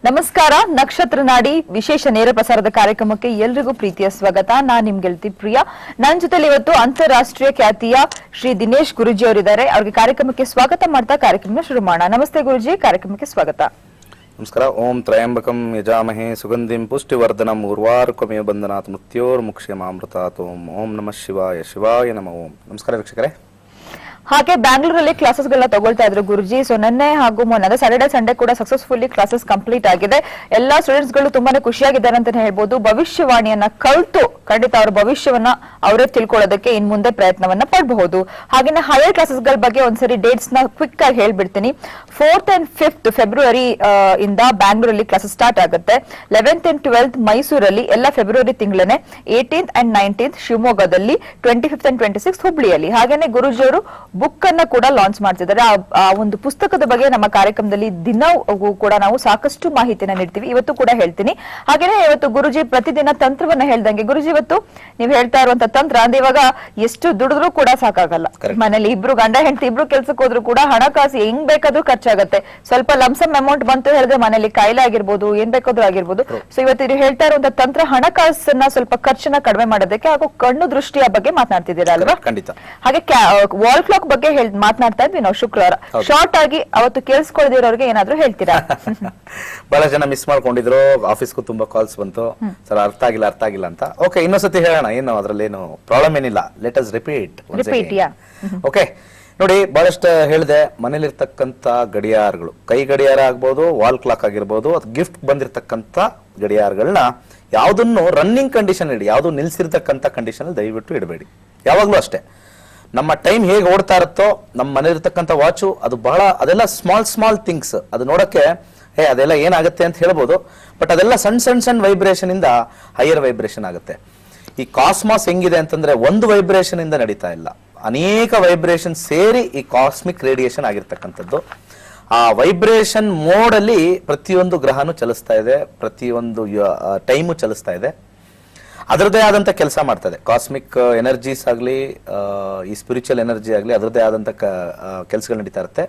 ನಮಸ್ಕಾರ. ನಕ್ಷತ್ರ ನಾಡಿ ವಿಶೇಷ ನೇರ ಪ್ರಸಾರದ ಕಾರ್ಯಕ್ರಮಕ್ಕೆ ಎಲ್ರಿಗೂ ಪ್ರೀತಿಯ ಸ್ವಾಗತ. ನಾನ್ ನಿಮ್ ಗೆಳತಿ ಪ್ರಿಯಾ. ನನ್ನ ಜೊತೆಲಿ ಇವತ್ತು ಅಂತಾರಾಷ್ಟ್ರೀಯ ಖ್ಯಾತಿಯ ಶ್ರೀ ದಿನೇಶ್ ಗುರುಜಿ ಅವರಿದ್ದಾರೆ. ಅವ್ರಿಗೆ ಕಾರ್ಯಕ್ರಮಕ್ಕೆ ಸ್ವಾಗತ ಮಾಡ್ತಾ ಕಾರ್ಯಕ್ರಮ ಶುರು ಮಾಡೋಣ. ನಮಸ್ತೆ ಗುರುಜಿ, ಕಾರ್ಯಕ್ರಮಕ್ಕೆ ಸ್ವಾಗತ. ನಮಸ್ಕಾರ. ಓಂ ತ್ರಯಂಬಕಂ ಯಜಾಮಹೇ ಸುಗಂಧಿಂ ಪುಷ್ಟಿವರ್ಧನಂ ಉರ್ವಾರುಕಮೇವ ಬಂಧನಾತ್ ಮೃತ್ಯೋರ್ಮುಕ್ಷ್ಯಮಾಮೃತಾತ್. ಓಂ ನಮಃ ಶಿವಾಯ. ಶಿವಾಯ ನಮಃ. ಓಂ. ನಮಸ್ಕಾರ ವೀಕ್ಷಕರೇ. ಹಾಗೆ ಬ್ಯಾಂಗ್ಳೂರಲ್ಲಿ ಕ್ಲಾಸಸ್ ಗಳನ್ನ ತಗೊಳ್ತಾ ಇದ್ರು ಗುರುಜಿ. ಸೊ ನಿನ್ನೆ ಹಾಗೂ ಮೊನ್ನೆ ಸ್ಯಾಟರ್ಡೆ ಸಂಡೇ ಕೂಡ ಸಕ್ಸಸ್ಫುಲ್ಲಿ ಕ್ಲಾಸಸ್ ಕಂಪ್ಲೀಟ್ ಆಗಿದೆ. ಎಲ್ಲಾ ಸ್ಟೂಡೆಂಟ್ಸ್ ಗಳು ತುಂಬಾನೇ ಖುಷಿಯಾಗಿದ್ದಾರೆ ಅಂತಾನೆ ಹೇಳ್ಬೋದು. ಭವಿಷ್ಯವಾಣಿಯನ್ನ ಕಲ್ತು ಖಂಡಿತ ಅವರ ಭವಿಷ್ಯವನ್ನ ಅವರೇ ತಿಳ್ಕೊಳ್ಳೋದಕ್ಕೆ ಇನ್ ಮುಂದೆ ಪ್ರಯತ್ನವನ್ನ ಪಡಬಹುದು. ಹಾಗೇನೆ ಹೈಯರ್ ಕ್ಲಾಸಸ್ ಗಳ ಬಗ್ಗೆ ಒಂದ್ಸರಿ ಡೇಟ್ಸ್ ನ ಕ್ವಿಕ್ ಆಗಿ ಹೇಳ್ಬಿಡ್ತೀನಿ. 4th and 5th ಫೆಬ್ರವರಿ ಇಂದ ಬ್ಯಾಂಗ್ಳೂರಲ್ಲಿ ಕ್ಲಾಸಸ್ ಸ್ಟಾರ್ಟ್ ಆಗುತ್ತೆ. 11th and 12th ಮೈಸೂರಲ್ಲಿ ಎಲ್ಲ ಫೆಬ್ರವರಿ ತಿಂಗಳೇ. 18th and 19th ಶಿವಮೊಗ್ಗದಲ್ಲಿ. 25th and 26th ಹುಬ್ಳಿಯಲ್ಲಿ. ಹಾಗೇನೆ ಗುರುಜಿ ಅವರು ಬುಕ್ ಅನ್ನ ಕೂಡ ಲಾಂಚ್ ಮಾಡ್ತಿದ್ದಾರೆ. ಆ ಒಂದು ಪುಸ್ತಕದ ಬಗ್ಗೆ ನಮ್ಮ ಕಾರ್ಯಕ್ರಮದಲ್ಲಿ ದಿನವೂ ಕೂಡ ನಾವು ಸಾಕಷ್ಟು ಮಾಹಿತಿಯನ್ನ ನೀಡ್ತೀವಿ. ಇವತ್ತು ಕೂಡ ಹೇಳ್ತೀನಿ. ಹಾಗೇನೆ ಇವತ್ತು ಗುರುಜಿ ಪ್ರತಿದಿನ ತಂತ್ರವನ್ನ ಹೇಳ್ದಂಗೆ, ಗುರುಜಿ ಇವತ್ತು ನೀವು ಹೇಳ್ತಾ ಇರುವಂತ ತಂತ್ರ ಅಂದ್ರೆ ಇವಾಗ ಎಷ್ಟು ದುಡಿದ್ರು ಕೂಡ ಸಾಕಾಗಲ್ಲ. ಮನೇಲಿ ಇಬ್ರು ಗಂಡ ಹೆಂಡತಿ ಇಬ್ರು ಕೆಲ್ಸಕ್ಕೆ ಹೋದ್ರು ಕೂಡ ಹಣಕಾಸು ಹೆಂಗ್ ಬೇಕಾದ್ರೂ ಖರ್ಚಾಗತ್ತೆ. ಸ್ವಲ್ಪ ಲಂಸಮ್ ಅಮೌಂಟ್ ಬಂತು ಹೇಳಿದ್ರೆ ಮನೇಲಿ ಕಾಯಿಲೆ ಆಗಿರ್ಬೋದು, ಏನ್ ಬೇಕಾದ್ರೂ ಆಗಿರ್ಬೋದು. ಸೊ ಇವತ್ತು ಇದು ಹೇಳ್ತಾ ಇರುವಂತ ತಂತ್ರ ಹಣಕಾಸನ್ನ ಸ್ವಲ್ಪ ಖರ್ಚನ್ನ ಕಡಿಮೆ ಮಾಡೋದಕ್ಕೆ ಹಾಗೂ ಕಣ್ಣು ದೃಷ್ಟಿಯ ಬಗ್ಗೆ ಮಾತನಾಡ್ತಿದ್ದೀರಾ ಅಲ್ವಾ? ಖಂಡಿತ. ಹಾಗೆ ವಾಲ್ ಕ್ಲಾಕ್ ಬಗ್ಗೆ ಮಾತನಾಡ್ತಾ ಇದ್ವಿ ನಾವು ಶುಕ್ರವಾರ. ಶಾರ್ಟ್ ಆಗಿ ಅವತ್ತು ಕೇಳಿಸ್ಕೊಳ್ಳದಿರೋರಿಗೆ ಏನಾದ್ರು ಹೇಳ್ತೀರಾ? ಬಹಳ ಜನ ಮಿಸ್ ಮಾಡ್ಕೊಂಡಿದ್ರು. ಆಫೀಸ್ಗೂ ತುಂಬಾ ಕಾಲ್ಸ್ ಬಂತು, ಸರ್ ಅರ್ಥ ಆಗಿಲ್ಲ ಅಂತ. ಓಕೆ, ಇನ್ನೊಂದ್ಸತಿ ಹೇಳೋಣ. ಏನು ಅದ್ರಲ್ಲಿ ಏನು ಪ್ರಾಬ್ಲಮ್ ಏನಿಲ್ಲ. Let us repeat. ಓಕೆ ನೋಡಿ, ಬಹಳಷ್ಟು ಹೇಳಿದೆ. ಮನೇಲಿರ್ತಕ್ಕಂಥ ಗಡಿಯಾರಗಳು, ಕೈ ಗಡಿಯಾರ ಆಗ್ಬೋದು, ವಾಲ್ ಕ್ಲಾಕ್ ಆಗಿರ್ಬೋದು, ಅದು ಗಿಫ್ಟ್ ಬಂದಿರತಕ್ಕಂಥ ಗಡಿಯಾರಗಳನ್ನ ಯಾವ್ದನ್ನು ರನ್ನಿಂಗ್ ಕಂಡೀಷನ್ ಇಡಿ, ಯಾವ್ದು ನಿಲ್ಸಿರ್ತಕ್ಕಂಥ ಕಂಡೀಷನ್ ದಯವಿಟ್ಟು ಇಡಬೇಡಿ. ಯಾವಾಗ್ಲೂ ಅಷ್ಟೇ. ನಮ್ಮ ಟೈಮ್ ಹೇಗೆ ಓಡ್ತಾ ಇರುತ್ತೋ, ನಮ್ಮ ಮನೇಲಿರ್ತಕ್ಕಂಥ ವಾಚು ಅದು ಬಹಳ, ಅದೆಲ್ಲ ಸ್ಮಾಲ್ ಥಿಂಗ್ಸ್. ಅದು ನೋಡಕ್ಕೆ ಅದೆಲ್ಲ ಏನಾಗುತ್ತೆ ಅಂತ ಹೇಳ್ಬೋದು. ಬಟ್ ಅದೆಲ್ಲ ಸಣ್ಣ ವೈಬ್ರೇಷನ್ ಇಂದ ಹೈಯರ್ ವೈಬ್ರೇಷನ್ ಆಗುತ್ತೆ. ಈ ಕಾಸ್ಮಾಸ್ ಹೆಂಗಿದೆ ಅಂತಂದ್ರೆ ಒಂದು ವೈಬ್ರೇಷನ್ ಇಂದ ನಡೀತಾ ಇಲ್ಲ, ಅನೇಕ ವೈಬ್ರೇಷನ್ ಸೇರಿ ಈ ಕಾಸ್ಮಿಕ್ ರೇಡಿಯೇಷನ್ ಆಗಿರ್ತಕ್ಕಂಥದ್ದು. ಆ ವೈಬ್ರೇಷನ್ ಮೋಡ್ ಅಲ್ಲಿ ಪ್ರತಿಯೊಂದು ಗ್ರಹನೂ ಚಲಿಸ್ತಾ ಇದೆ, ಪ್ರತಿಯೊಂದು ಟೈಮು ಚಲಿಸ್ತಾ ಇದೆ. ಅದರದೇ ಆದಂತ ಕೆಲಸ ಮಾಡ್ತದೆ. ಕಾಸ್ಮಿಕ್ ಎನರ್ಜೀಸ್ ಆಗಲಿ, ಈ ಸ್ಪಿರಿಚುವಲ್ ಎನರ್ಜಿ ಆಗಲಿ, ಅದರದೇ ಆದಂತ ಕೆಲಸಗಳು ನಡೀತಾ ಇರುತ್ತೆ.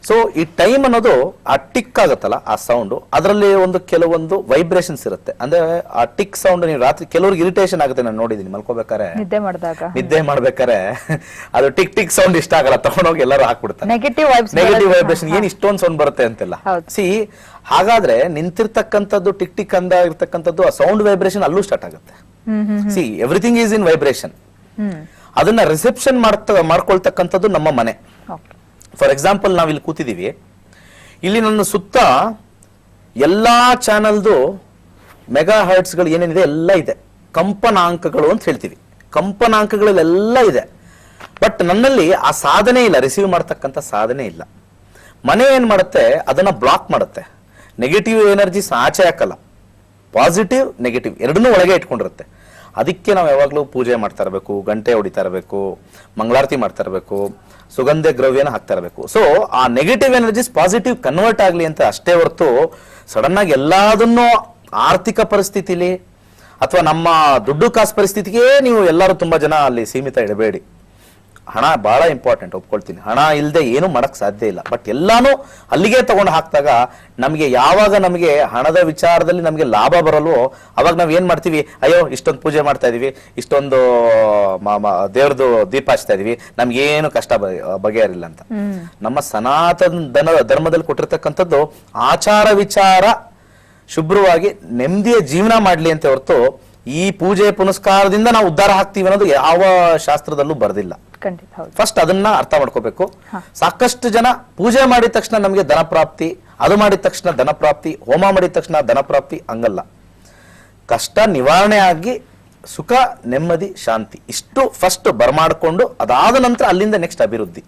ಸೊ ಈ ಟೈಮ್ ಅನ್ನೋದು ಆ ಟಿಕ್ ಆಗುತ್ತಲ್ಲ, ಆ ಸೌಂಡ್, ಅದರಲ್ಲಿ ಒಂದು ಕೆಲವೊಂದು ವೈಬ್ರೇಷನ್ಸ್ ಇರುತ್ತೆ. ಅಂದ್ರೆ ಆ ಟಿಕ್ ಸೌಂಡ್ ನೀವು ರಾತ್ರಿ ಕೆಲವ್ರಿಗೆ ಇರಿಟೇಷನ್ ಆಗುತ್ತೆ. ನಾನು ನೋಡಿದೀನಿ, ಮಲ್ಕೋಬೇಕಾರೆ, ನಿದ್ದೆ ಮಾಡ್ಬೇಕಾರೆ ಅದು ಟಿಕ್ ಸೌಂಡ್ ಇಷ್ಟ ಆಗಲ್ಲ, ತಗೊಂಡೋಗಿ ಎಲ್ಲರೂ ಹಾಕ್ಬಿಡ್ತಾರೆ. ನೆಗೆಟಿವ್ ವೈಬ್ರೇಷನ್, ಏನ್ ಇಷ್ಟೊಂದು ಸೌಂಡ್ ಬರುತ್ತೆ ಅಂತೆಲ್ಲ. ಸಿ, ಹಾಗಾದ್ರೆ ನಿಂತಿರ್ತಕ್ಕಂಥದ್ದು ಟಿಕ್ ಅಂದ ಇರ್ತಕ್ಕಂಥದ್ದು ಆ ಸೌಂಡ್ ವೈಬ್ರೇಷನ್ ಅಲ್ಲೂ ಸ್ಟಾರ್ಟ್ ಆಗುತ್ತೆ. C, everything is in vibration. ಅದನ್ನ ರಿಸೆಪ್ಷನ್ ಮಾಡ್ಕೊಳ್ತಕ್ಕಂಥದ್ದು ನಮ್ಮ ಮನೆ. ಫಾರ್ ಎಕ್ಸಾಂಪಲ್, ನಾವಿಲ್ಲಿ ಕೂತಿದೀವಿ, ಇಲ್ಲಿ ನನ್ನ ಸುತ್ತ ಎಲ್ಲಾ ಚಾನಲ್ದು ಮೆಗಾ ಹರ್ಟ್ಸ್ಗಳು ಏನೇನಿದೆ ಎಲ್ಲ ಇದೆ. ಕಂಪನಾಂಕಗಳು ಅಂತ ಹೇಳ್ತೀವಿ. ಕಂಪನಾಂಕಗಳೆಲ್ಲ ಇದೆ. ಬಟ್ ನನ್ನಲ್ಲಿ ಆ ಸಾಧನೆ ಇಲ್ಲ, ರಿಸೀವ್ ಮಾಡ್ತಕ್ಕಂಥ ಸಾಧನೆ ಇಲ್ಲ. ಮನೆ ಏನ್ ಮಾಡುತ್ತೆ, ಅದನ್ನ ಬ್ಲಾಕ್ ಮಾಡುತ್ತೆ. ನೆಗೆಟಿವ್ ಎನರ್ಜೀಸ್ ಆಚೆ ಹಾಕಲ್ಲ, ಪಾಸಿಟಿವ್ ನೆಗೆಟಿವ್ ಎರಡನ್ನೂ ಒಳಗೆ ಇಟ್ಕೊಂಡಿರುತ್ತೆ. ಅದಕ್ಕೆ ನಾವು ಯಾವಾಗಲೂ ಪೂಜೆ ಮಾಡ್ತಾ ಇರಬೇಕು, ಗಂಟೆ ಹೊಡಿತಾ ಇರಬೇಕು, ಮಂಗಳಾರತಿ ಮಾಡ್ತಾ ಇರಬೇಕು, ಸುಗಂಧ ದ್ರವ್ಯನ ಹಾಕ್ತಾ ಇರಬೇಕು. ಸೊ ಆ ನೆಗೆಟಿವ್ ಎನರ್ಜೀಸ್ ಪಾಸಿಟಿವ್ ಕನ್ವರ್ಟ್ ಆಗ್ಲಿ ಅಂತ ಅಷ್ಟೇ ಹೊರತು ಸಡನ್ ಆಗಿ ಎಲ್ಲದನ್ನೂ ಆರ್ಥಿಕ ಪರಿಸ್ಥಿತಿಲಿ ಅಥವಾ ನಮ್ಮ ದುಡ್ಡು ಕಾಸು ಪರಿಸ್ಥಿತಿಗೆ ನೀವು ಎಲ್ಲರೂ ತುಂಬಾ ಜನ ಅಲ್ಲಿ ಸೀಮಿತ ಇಡಬೇಡಿ. ಹಣ ಬಹಳ ಇಂಪಾರ್ಟೆಂಟ್, ಒಪ್ಕೊಳ್ತೀನಿ. ಹಣ ಇಲ್ಲದೆ ಏನು ಮಾಡಕ್ ಸಾಧ್ಯ ಇಲ್ಲ. ಬಟ್ ಎಲ್ಲಾನು ಅಲ್ಲಿಗೆ ತಗೊಂಡು ಹಾಕಿದಾಗ ನಮಗೆ ಯಾವಾಗ ನಮಗೆ ಹಣದ ವಿಚಾರದಲ್ಲಿ ನಮಗೆ ಲಾಭ ಬರಲ್ವೋ ಅವಾಗ ನಾವ್ ಏನ್ ಮಾಡ್ತೀವಿ, ಅಯ್ಯೋ ಇಷ್ಟೊಂದು ಪೂಜೆ ಮಾಡ್ತಾ ಇದೀವಿ, ಇಷ್ಟೊಂದು ದೇವ್ರದ್ದು ದೀಪ ಹಚ್ತಾ ಇದೀವಿ, ನಮ್ಗೇನು ಕಷ್ಟ ಬಗೆಹರಿಲ್ಲ ಅಂತ. ನಮ್ಮ ಸನಾತನ ಧರ್ಮದಲ್ಲಿ ಕೊಟ್ಟಿರ್ತಕ್ಕಂಥದ್ದು ಆಚಾರ ವಿಚಾರ ಶುಭ್ರವಾಗಿ ನೆಮ್ಮದಿಯ ಜೀವನ ಮಾಡ್ಲಿ ಅಂತ ಹೊರತು ಈ ಪೂಜೆ ಪುನಸ್ಕಾರದಿಂದ ನಾವು ಉದ್ಧಾರ ಆಗ್ತೀವಿ ಅನ್ನೋದು ಯಾವ ಶಾಸ್ತ್ರದಲ್ಲೂ ಬರ್ದಿಲ್ಲ. ಫಸ್ಟ್ ಅದನ್ನ ಅರ್ಥ ಮಾಡ್ಕೋಬೇಕು. ಸಾಕಷ್ಟು ಜನ ಪೂಜೆ ಮಾಡಿದ ತಕ್ಷಣ ನಮಗೆ ಧನ ಪ್ರಾಪ್ತಿ, ಅದು ಮಾಡಿದ ತಕ್ಷಣ ಧನ ಪ್ರಾಪ್ತಿ, ಹೋಮ ಮಾಡಿದ ತಕ್ಷಣ ಧನ ಪ್ರಾಪ್ತಿ, ಹಂಗಲ್ಲ. ಕಷ್ಟ ನಿವಾರಣೆ ಆಗಿ ಸುಖ, ನೆಮ್ಮದಿ, ಶಾಂತಿ ಇಷ್ಟು ಫಸ್ಟ್ ಬರ್ಮಾಡ್ಕೊಂಡು ಅದಾದ ನಂತರ ಅಲ್ಲಿಂದ ನೆಕ್ಸ್ಟ್ ಅಭಿವೃದ್ಧಿ.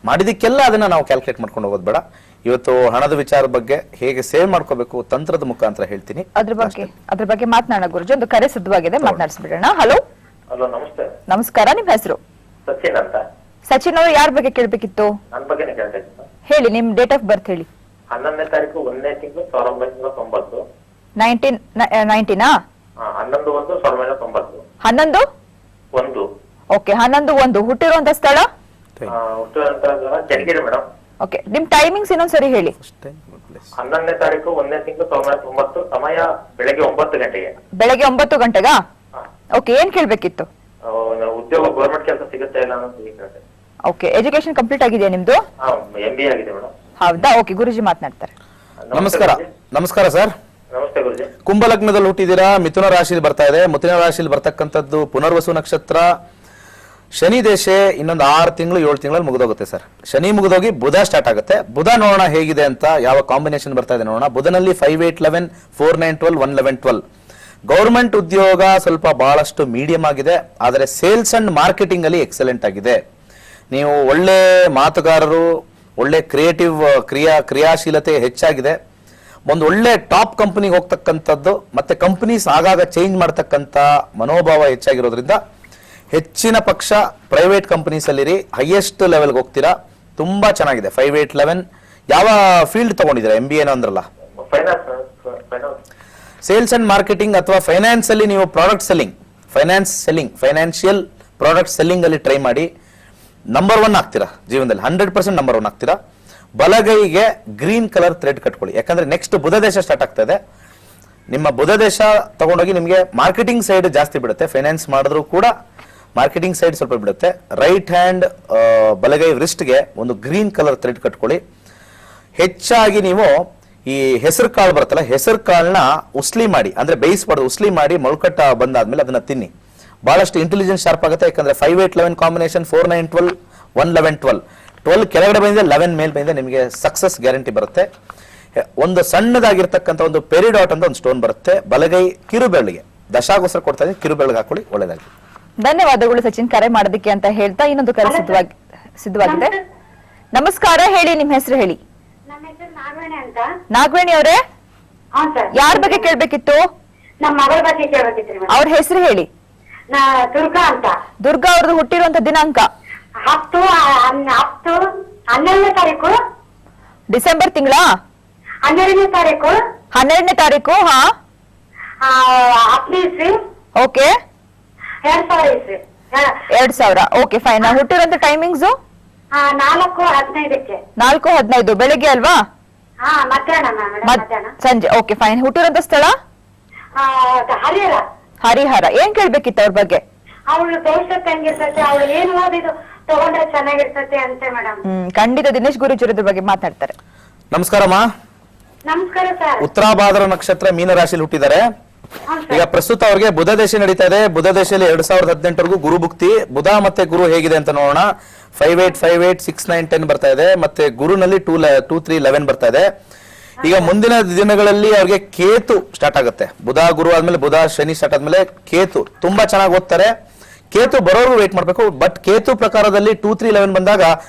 ಮಾಡಿದಕ್ಕೆಲ್ಲ ಅದನ್ನ ನಾವು ಕ್ಯಾಲ್ಕುಲೇಟ್ ಮಾಡ್ಕೊಂಡು ಹೋಗೋದು ಬೇಡ. ಇವತ್ತು ಹಣದ ವಿಚಾರದ ಬಗ್ಗೆ ಹೇಗೆ ಸೇವ್ ಮಾಡ್ಕೋಬೇಕು ತಂತ್ರದ ಮುಖಾಂತರ ಹೇಳ್ತೀನಿ. ಅದ್ರ ಬಗ್ಗೆ ಮಾತನಾಡೋಣ ಗುರುಜಿ. ಒಂದು ಕರೆ ಸಿದ್ಧವಾಗಿದೆ, ಮಾತನಾಡಿಸ್ಬಿಡೋಣ. ಹಲೋ. ನಮಸ್ತೆ. ನಮಸ್ಕಾರ, ನಿಮ್ ಹೆಸರು? ಸಚಿನ್ ಅಂತ. ಸಚಿನ್ ಅವರು ಯಾರ ಬಗ್ಗೆ ಕೇಳ್ಬೇಕಿತ್ತು? ನನ್ನ ಬಗ್ಗೆನೇ ಕೇಳ್ಬೇಕಿತ್ತು. ಹೇಳಿ, ನಿಮ್ ಡೇಟ್ ಆಫ್ ಬರ್ತ್ ಹೇಳಿ. 11ನೇ ತಾರೀಕು 1ನೇ ತಿಂಗಳು 1990. 1990ನಾ? 11/1/1990. 11/1. ಓಕೆ, 11/1. ಹುಟ್ಟಿರುವಂತ ಸ್ಥಳ? ಹುಟ್ಟಿರುವಂತ ಜಟಗಿರಿ ಮೇಡಮ್. ಓಕೆ, ನಿಮ್ ಟೈಮಿಂಗ್ಸ್ ಇನ್ನೊಂದ್ಸರಿ ಹೇಳಿ. 11ನೇ ತಾರೀಕು 1ನೇ ತಿಂಗಳು 1990, ಸಮಯ ಬೆಳಗ್ಗೆ 9 ಗಂಟೆಗೆ. ಬೆಳಗ್ಗೆ 9 ಗಂಟೆಗಾ? ಹಾ. ಓಕೆ, ಏನ್ ಕೇಳ್ಬೇಕಿತ್ತು? ಉದ್ಯೋಗ ಗೌರ್ಮೆಂಟ್ ಕೆಲಸ ಸಿಗುತ್ತೆ ಇಲ್ಲ ಅನ್ನೋದು ಕೇಳ್ತೇನೆ. ಓಕೆ, ಎಜುಕೇಶನ್ ಕಂಪ್ಲೀಟ್ ಆಗಿದೆಯಾ ನಿಮ್ದು? MBA ಆಗಿದೆ ಮೇಡಮ್. ಹೌದಾ? ಓಕೆ, ಗುರುಜಿ ಮಾತನಾಡ್ತಾರೆ. ನಮಸ್ಕಾರ. ನಮಸ್ಕಾರ ಸರ್. ನಮಸ್ತೆ ಗುರುಜಿ. ಕುಂಭ ಲಗ್ನದಲ್ಲಿ ಹುಟ್ಟಿದ್ದೀರಾ, ಮಿಥುನ ರಾಶಿಯಲ್ಲಿ ಬರ್ತಾ ಇದೆ. ಮಿಥುನ ರಾಶಿಯಲ್ಲಿ ಬರ್ತಕ್ಕಂಥದ್ದು ಪುನರ್ವಸು ನಕ್ಷತ್ರ. ಶನಿ ದೇಶ ಇನ್ನೊಂದು 6 ತಿಂಗಳು 7 ತಿಂಗಳಲ್ಲಿ ಮುಗಿದೋಗುತ್ತೆ ಸರ್. ಶನಿ ಮುಗಿದೋಗಿ ಬುಧ ಸ್ಟಾರ್ಟ್ ಆಗುತ್ತೆ. ಬುಧ ನೋಡೋಣ ಹೇಗಿದೆ ಅಂತ, ಯಾವ ಕಾಂಬಿನೇಷನ್ ಬರ್ತಾ ಇದೆ ನೋಡೋಣ. ಬುಧನಲ್ಲಿ 5, 8, 11, 4, 9, 12, 1, 11, 12. ಗೌರ್ಮೆಂಟ್ ಉದ್ಯೋಗ ಸ್ವಲ್ಪ ಬಹಳಷ್ಟು ಮೀಡಿಯಂ ಆಗಿದೆ, ಆದರೆ ಸೇಲ್ಸ್ ಅಂಡ್ ಮಾರ್ಕೆಟಿಂಗ್ ಅಲ್ಲಿ ಎಕ್ಸಲೆಂಟ್ ಆಗಿದೆ. ನೀವು ಒಳ್ಳೆ ಮಾತುಗಾರರು, ಒಳ್ಳೆ ಕ್ರಿಯಾಶೀಲತೆ ಹೆಚ್ಚಾಗಿದೆ. ಒಂದು ಒಳ್ಳೆ ಟಾಪ್ ಕಂಪನಿಗೆ ಹೋಗ್ತಕ್ಕಂಥದ್ದು ಮತ್ತೆ ಕಂಪನೀಸ್ ಆಗಾಗ ಚೇಂಜ್ ಮಾಡ್ತಕ್ಕಂಥ ಮನೋಭಾವ ಹೆಚ್ಚಾಗಿರೋದ್ರಿಂದ ಹೆಚ್ಚಿನ ಪಕ್ಷ ಪ್ರೈವೇಟ್ ಕಂಪನೀಸ್ ಅಲ್ಲಿರಿ, ಹೈಯೆಸ್ಟ್ ಲೆವೆಲ್ಗೆ ಹೋಗ್ತೀರಾ. ತುಂಬಾ ಚೆನ್ನಾಗಿದೆ. 5, 8, 11. ಯಾವ ಫೀಲ್ಡ್ ತಗೊಂಡಿದ್ದೀರಾ? MBA ಅಂದ್ರಲ್ಲ. ಸೇಲ್ಸ್ ಅಂಡ್ ಮಾರ್ಕೆಟಿಂಗ್ ಅಥವಾ ಫೈನಾನ್ಸ್ ಅಲ್ಲಿ ನೀವು product selling, financial product selling ಅಲ್ಲಿ ಟ್ರೈ ಮಾಡಿ. ನಂಬರ್ 1 ಆಗ್ತೀರಾ ಜೀವನದಲ್ಲಿ, 100% ನಂಬರ್ 1 ಆಗ್ತೀರಾ. ಬಲಗೈಗೆ ಗ್ರೀನ್ ಕಲರ್ ಥ್ರೆಡ್ ಕಟ್ಕೊಳ್ಳಿ, ಯಾಕಂದ್ರೆ ನೆಕ್ಸ್ಟ್ ಬುಧ ದೇಶ ಸ್ಟಾರ್ಟ್ ಆಗ್ತಾ ಇದೆ. ನಿಮ್ಮ ಬುಧ ದೇಶ ತಗೊಂಡೋಗಿ ನಿಮಗೆ ಮಾರ್ಕೆಟಿಂಗ್ ಸೈಡ್ ಜಾಸ್ತಿ ಬಿಡುತ್ತೆ. ಫೈನಾನ್ಸ್ ಮಾಡಿದ್ರು ಕೂಡ ಮಾರ್ಕೆಟಿಂಗ್ ಸೈಡ್ ಸ್ವಲ್ಪ ಬಿಡುತ್ತೆ. ರೈಟ್ ಹ್ಯಾಂಡ್ ಬಲಗೈ ರಿಸ್ಟ್ಗೆ ಒಂದು ಗ್ರೀನ್ ಕಲರ್ ಥ್ರೆಡ್ ಕಟ್ಕೊಳ್ಳಿ. ಹೆಚ್ಚಾಗಿ ನೀವು ಈ ಹೆಸರು ಕಾಳು ಬರುತ್ತಲ್ಲ, ಹೆಸರು ಕಾಳನ್ನ ಉಸ್ಲಿ ಮಾಡಿ, ಅಂದ್ರೆ ಬೇಯಿಸಬಾರ್ದು, ಉಸ್ಲಿ ಮಾಡಿ ಮೊಳಕಟ್ಟ ಬಂದಾದ್ಮೇಲೆ ಅದನ್ನ ತಿನ್ನಿ. ಬಹಳಷ್ಟು ಇಂಟೆಲಿಜೆನ್ಸ್ ಶಾರ್ಪ್ ಆಗುತ್ತೆ. ಯಾಕಂದ್ರೆ 5, 8, 11 ಕಾಂಬಿನೇಷನ್, 4, 9, 12, 1, 11, 12. 12 ಕೆಳಗಡೆ ಬಂದಿದೆ, 11 ಮೇಲೆ ಬಂದಿದೆ, ನಿಮಗೆ ಸಕ್ಸಸ್ ಗ್ಯಾರಂಟಿ ಬರುತ್ತೆ. ಒಂದು ಸಣ್ಣದಾಗಿರ್ತಕ್ಕಂಥ ಒಂದು ಪೆರಿಡಾಟ್ ಅಂತ ಒಂದು ಸ್ಟೋನ್ ಬರುತ್ತೆ ಬಲಗೈ ಕಿರುಬೆರಳಿಗೆ. ದಶಾಗೋಸ್ಕರ ಕೊಡ್ತಾ ಇದ್ದೀನಿ, ಕಿರುಬೆರಳಿಗೆ ಹಾಕೊಳ್ಳಿ, ಒಳ್ಳೇದಾಗಿ. ಧನ್ಯವಾದಗಳು ಸಚಿನ್, ಕರೆ ಮಾಡೋದಕ್ಕೆ ಅಂತ ಹೇಳ್ತಾ ಇನ್ನೊಂದು ಕರೆ ಸಿದ್ಧವಾಗಿದೆ. ನಮಸ್ಕಾರ, ಹೇಳಿ ನಿಮ್ಮ ಹೆಸರು ಹೇಳಿ. ನಮ್ಮ ಹೆಸರು ನಾಗವೇಣಿ ಅಂತ. ನಾಗವೇಣಿ ಅವರೇ, ಹಾ ಸರ್. ಯಾರ ಬಗ್ಗೆ ಕೇಳ್ಬೇಕಿತ್ತು? ನಮ್ಮ ಮಗಳ ಬಗ್ಗೆ ಕೇಳಬೇಕಿತ್ರಿ ಮೇಡಮ್. ಅವ್ರ ಹೆಸರು ಹೇಳಿ. ದುರ್ಗಾ ಅಂತ. ದುರ್ಗಾ ಅವ್ರದ್ದು ಹುಟ್ಟಿರುವಂತ ದಿನಾಂಕ 11ನೇ ತಾರೀಕು ಡಿಸೆಂಬರ್ ತಿಂಗಳ 12ನೇ ತಾರೀಕು 12ನೇ ತಾರೀಕು. ಹಾ, 10 ಇಸ್ವಿ. ಓಕೆ, 2000 ಇಸ್ವಿ. 2000. Okay, fine. ಹುಟ್ಟಿರುವಂತ ಟೈಮಿಂಗ್ಸ್ 4:15 4:15 ಬೆಳಿಗ್ಗೆ ಅಲ್ವಾ? ಹಾ, ಮಧ್ಯಾಹ್ನ ಮೇಡಮ್, ಮಧ್ಯಾಹ್ನ. ಸಂಜೆ. Okay, fine. ಹುಟ್ಟಿರುವಂತ ಸ್ಥಳ ಹರಿಹರ. ಹರಿಹರ. ಏನ್ ಕೇಳ್ಬೇಕಿತ್ತು ಅವ್ರ ಬಗ್ಗೆ? ಅವಳು ಭವಿಷ್ಯಕ್ಕೆ ಹೆಂಗಿರ್ತೈತೆ, ಅವಳು ಏನ್ ಓದಿದ್ದು ತಗೊಂಡ್ರೆ ಚೆನ್ನಾಗಿರ್ತೈತೆ ಅಂತ ಮೇಡಮ್. ಖಂಡಿತ ದಿನೇಶ್ ಗುರೂಜಿ ಇದ್ರ ಬಗ್ಗೆ ಮಾತಾಡ್ತಾರೆ. ನಮಸ್ಕಾರಮ್ಮ. ನಮಸ್ಕಾರ ಸರ್. ಉತ್ತರಾಭಾದ್ರ ನಕ್ಷತ್ರ ಮೀನ ರಾಶಿಯಲ್ಲಿ ಹುಟ್ಟಿದ್ದಾರೆ. ಈಗ ಪ್ರಸ್ತುತ ಅವ್ರಿಗೆ ಬುಧ ದೇಶ ನಡೀತಾ ಇದೆ. ಬುಧ ದೇಶದಲ್ಲಿ 2018ವರೆಗೂ ಗುರು ಭುಕ್ತಿ. ಬುಧ ಮತ್ತೆ ಗುರು ಹೇಗಿದೆ ಅಂತ ನೋಡೋಣ. 5, 8, 5, 8, 6, 9, 10 ಬರ್ತಾ ಇದೆ. ಮತ್ತೆ ಗುರುನಲ್ಲಿ 2, 3, 11 ಬರ್ತಾ ಇದೆ. ಈಗ ಮುಂದಿನ ದಿನಗಳಲ್ಲಿ ಅವ್ರಿಗೆ ಕೇತು ಸ್ಟಾರ್ಟ್ ಆಗುತ್ತೆ. ಬುಧ ಗುರು ಆದ್ಮೇಲೆ ಬುಧ ಶನಿ ಸ್ಟಾರ್ಟ್ ಆದ್ಮೇಲೆ ಕೇತು ತುಂಬಾ ಚೆನ್ನಾಗಿ ಓದ್ತಾರೆ. ಕೇತು ಬರೋರು ವೇಟ್ ಮಾಡ್ಬೇಕು. ಬಟ್ ಕೇತು ಪ್ರಕಾರದಲ್ಲಿ 2, 3, 11 ಬಂದಾಗ